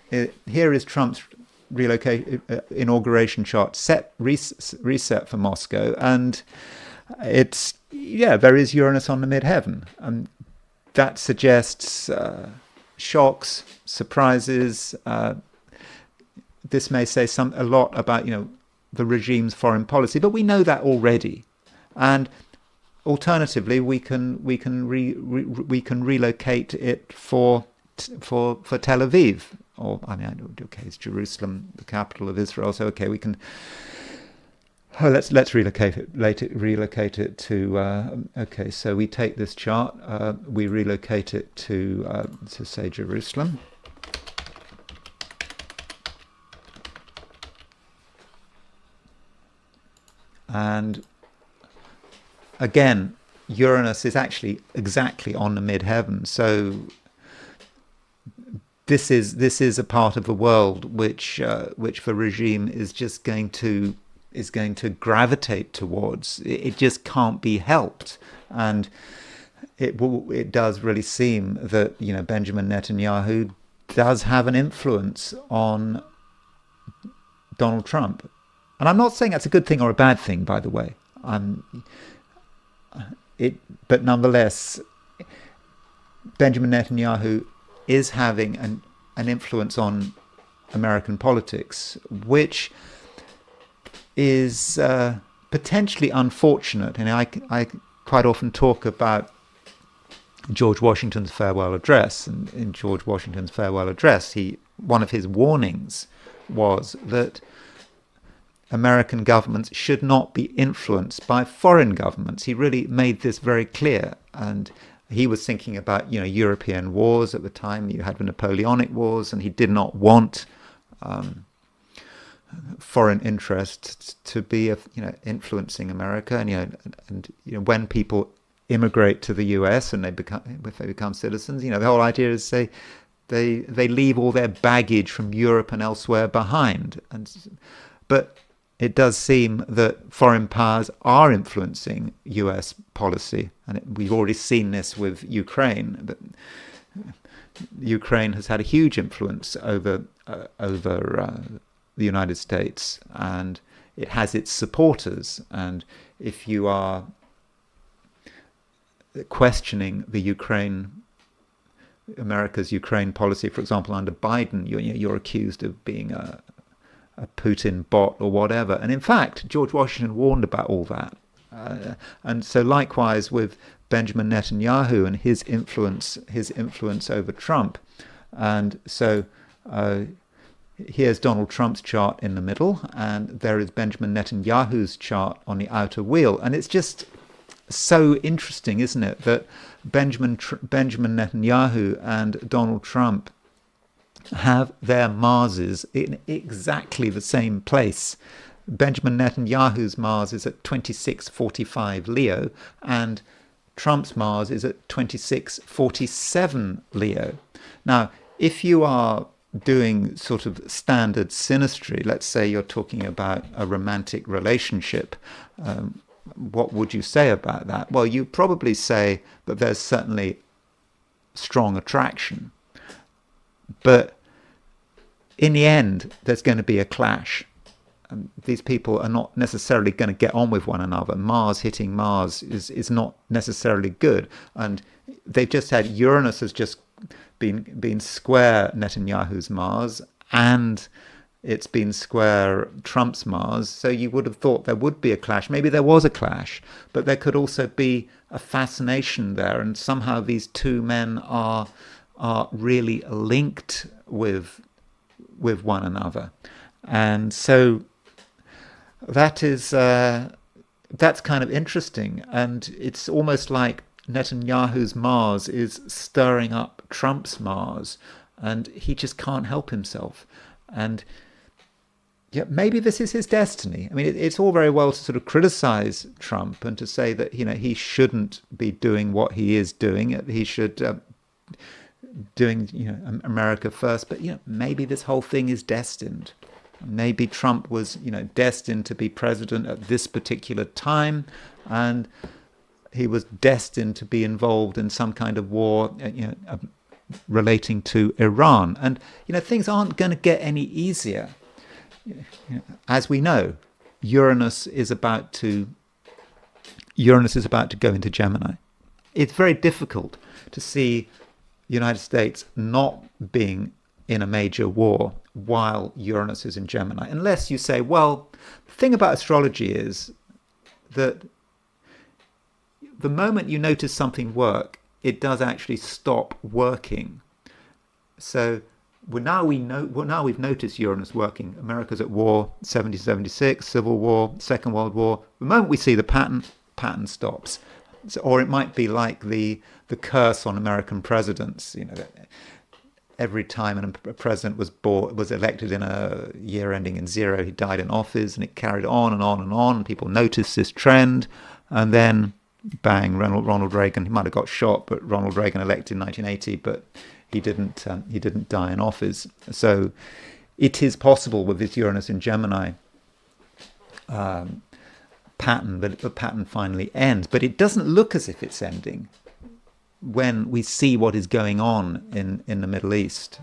A: inauguration chart reset for Moscow, and there is Uranus on the midheaven, and that suggests shocks, surprises. This may say a lot about the regime's foreign policy, but we know that already. And alternatively, we can relocate it for Tel Aviv, or is Jerusalem the capital of Israel? So we can. Let's relocate it to. So we take this chart, we relocate it to say Jerusalem, and again, Uranus is actually exactly on the midheaven. So this is a part of the world which the regime is just going to gravitate towards. It just can't be helped, and it does really seem that Benjamin Netanyahu does have an influence on Donald Trump, and I'm not saying that's a good thing or a bad thing, by the way. But nonetheless, Benjamin Netanyahu is having an influence on American politics, which is potentially unfortunate. And I quite often talk about George Washington's farewell address. And in George Washington's farewell address, one of his warnings was that American governments should not be influenced by foreign governments. He really made this very clear. And he was thinking about European wars at the time. You had the Napoleonic Wars, and he did not want foreign interests to be influencing America. And when people immigrate to the US and if they become citizens, the whole idea is they leave all their baggage from Europe and elsewhere behind. But it does seem that foreign powers are influencing US policy, and we've already seen this with Ukraine. That Ukraine has had a huge influence over the United States, and it has its supporters. And if you are questioning America's Ukraine policy, for example, under Biden, you're accused of being a Putin bot or whatever. And in fact, George Washington warned about all that. And so likewise with Benjamin Netanyahu and his influence over Trump. And so here's Donald Trump's chart in the middle, and there is Benjamin Netanyahu's chart on the outer wheel. And it's just so interesting, isn't it, that Benjamin Netanyahu and Donald Trump have their Marses in exactly the same place. Benjamin Netanyahu's Mars is at 2645 Leo, and Trump's Mars is at 2647 Leo. Now, if you are doing sort of standard synastry, let's say you're talking about a romantic relationship, what would you say about that? Well, you probably say that there's certainly strong attraction, but in the end, there's going to be a clash. These people are not necessarily going to get on with one another. Mars hitting Mars is not necessarily good. And they've just had Uranus has just been square Netanyahu's Mars, and it's been square Trump's Mars. So you would have thought there would be a clash. Maybe there was a clash, but there could also be a fascination there. And somehow these two men are really linked with one another. And so that's kind of interesting, and it's almost like Netanyahu's Mars is stirring up Trump's Mars, and he just can't help himself. And yeah, maybe this is his destiny. I mean, it's all very well to sort of criticize Trump and to say that he shouldn't be doing what he is doing. He should doing America first. But maybe this whole thing is destined. Maybe Trump was, destined to be president at this particular time, and he was destined to be involved in some kind of war, relating to Iran. And things aren't going to get any easier. As we know, Uranus is about to go into Gemini. It's very difficult to see the United States not being in a major war while Uranus is in Gemini, unless you say, well, the thing about astrology is that the moment you notice something work, it does actually stop working. So now we've noticed Uranus working. America's at war, 1776, Civil War, Second World War. The moment we see the pattern stops. So, or it might be like the curse on American presidents. Every time a president was elected in a year ending in 0, he died in office, and it carried on and on and on. People noticed this trend, and then bang, Ronald Reagan. He might have got shot, but Ronald Reagan elected in 1980, but he didn't die in office. So it is possible with this Uranus in Gemini pattern that the pattern finally ends, but it doesn't look as if it's ending when we see what is going on in the Middle East.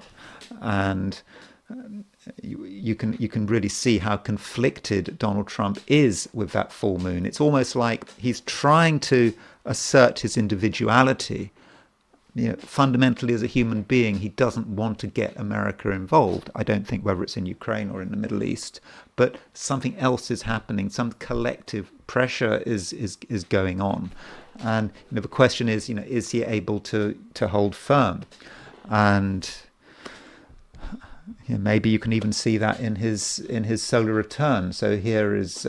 A: And you can really see how conflicted Donald Trump is with that full moon. It's almost like he's trying to assert his individuality. Fundamentally, as a human being, he doesn't want to get America involved. I don't think whether it's in Ukraine or in the Middle East, but something else is happening. Some collective pressure is going on. And the question is he able to hold firm? And maybe you can even see that in his solar return. So here is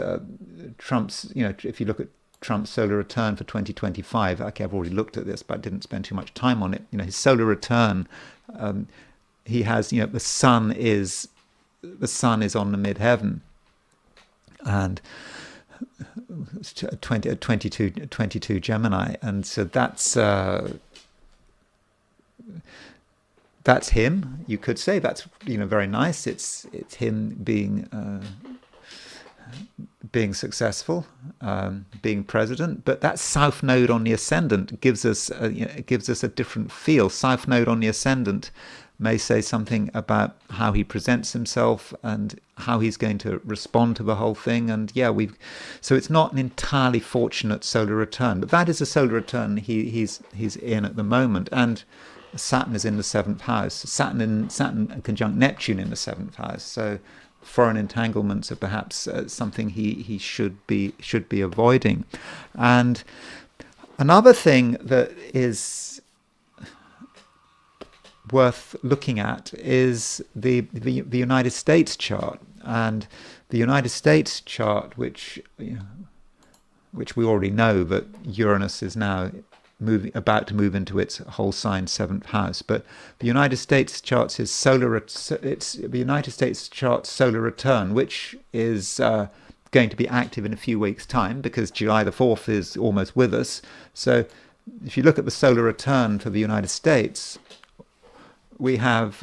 A: Trump's. If you look at Trump's solar return for 2025. Okay, I've already looked at this, but I didn't spend too much time on it. His solar return. He has. The sun is on the midheaven, and 22 Gemini, and so that's him. You could say that's very nice. It's him being successful, being president. But that South Node on the ascendant gives us a different feel. South Node on the ascendant may say something about how he presents himself and how he's going to respond to the whole thing. And yeah, so it's not an entirely fortunate solar return, but that is a solar return he's in at the moment. And Saturn is in the 7th house. Saturn conjunct Neptune in the 7th house. So foreign entanglements are perhaps something he should be avoiding. And another thing that is worth looking at is the United States chart. And the United States chart, which we already know that Uranus is now about to move into its whole sign 7th house, but the United States charts is the United States chart's solar return, which is going to be active in a few weeks' time, because July the 4th is almost with us. So if you look at the solar return for the United States, we have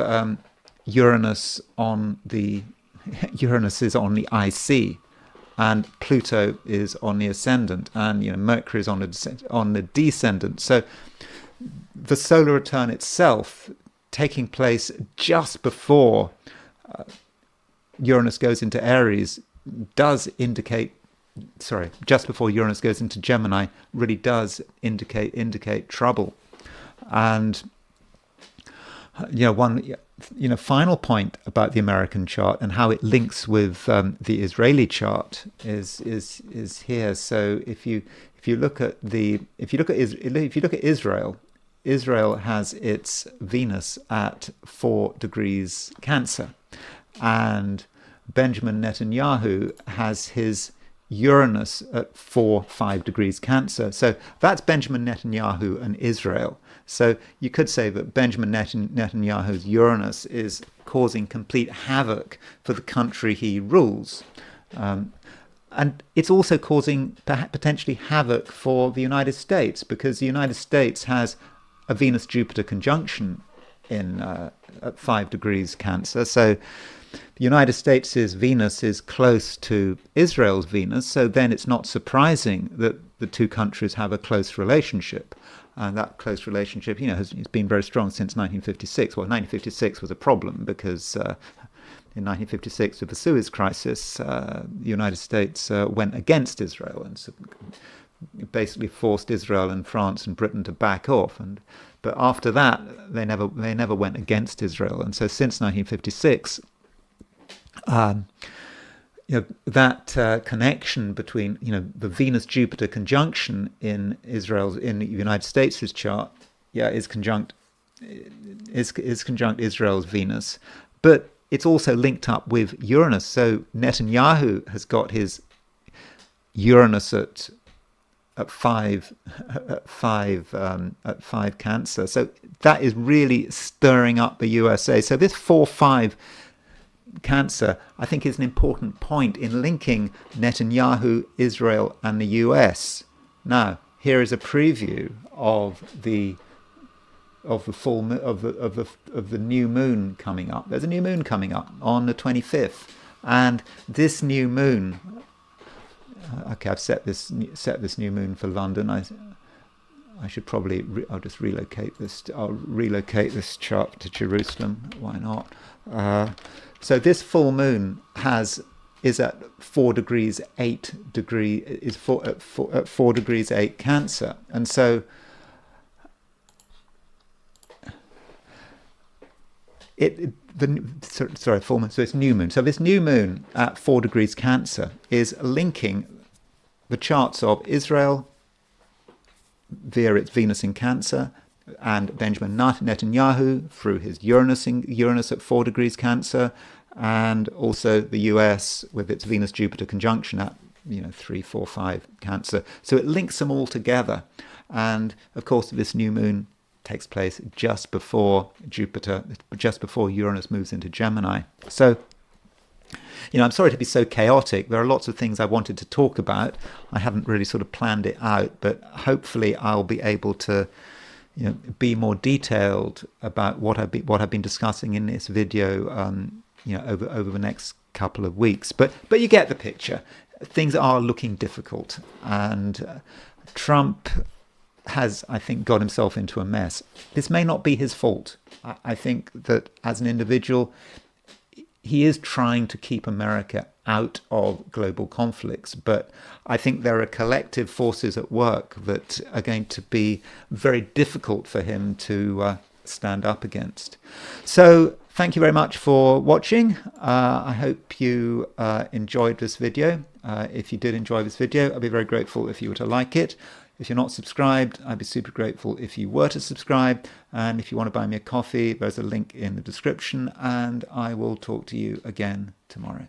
A: Uranus is on the IC, and Pluto is on the ascendant, and Mercury is on the descendant. So the solar return itself, taking place just before Uranus goes into Aries, just before Uranus goes into Gemini, really does indicate trouble. And final point about the American chart and how it links with the Israeli chart is here. So if you look at Israel, Israel has its Venus at 4 degrees Cancer, and Benjamin Netanyahu has his Uranus at 5 degrees Cancer. So that's Benjamin Netanyahu and Israel. So you could say that Benjamin Netanyahu's Uranus is causing complete havoc for the country he rules. And it's also causing potentially havoc for the United States, because the United States has a Venus-Jupiter conjunction at 5 degrees Cancer. So the United States' Venus is close to Israel's Venus, so then it's not surprising that the two countries have a close relationship. And that close relationship, has been very strong since 1956. Well, 1956 was a problem because in 1956, with the Suez Crisis, the United States went against Israel and basically forced Israel and France and Britain to back off. But after that, they never went against Israel. And so since 1956, that connection between the Venus-Jupiter conjunction in the United States' chart, is conjunct Israel's Venus, but it's also linked up with Uranus. So Netanyahu has got his Uranus at 5 Cancer. So that is really stirring up the USA. So this 4-5 Cancer, I think, is an important point in linking Netanyahu, Israel, and the US. Now, here is a preview of the new moon coming up. There's a new moon coming up on the 25th, and this new moon. Okay, I've set this new moon for London. I should probably. I'll just relocate this. I'll relocate this chart to Jerusalem. Why not? So this full moon is at 4 degrees 8 Cancer, and so full moon. So it's new moon. So this new moon at 4 degrees Cancer is linking the charts of Israel via its Venus in Cancer, and Benjamin Netanyahu through his Uranus at 4 degrees Cancer, and also the US with its Venus-Jupiter conjunction at 3, 4, 5 Cancer. So it links them all together, and of course this new moon takes place just before Uranus moves into Gemini. So I'm sorry to be so chaotic. There are lots of things I wanted to talk about. I haven't really sort of planned it out, but hopefully I'll be able to be more detailed about what I've been discussing in this video, over the next couple of weeks. But you get the picture. Things are looking difficult, and Trump has, I think, got himself into a mess. This may not be his fault. I think that as an individual, he is trying to keep America out of global conflicts, but I think there are collective forces at work that are going to be very difficult for him to stand up against. So thank you very much for watching. I hope you enjoyed this video. If you did enjoy this video, I'd be very grateful if you were to like it. If you're not subscribed, I'd be super grateful if you were to subscribe. And if you want to buy me a coffee, there's a link in the description, and I will talk to you again tomorrow.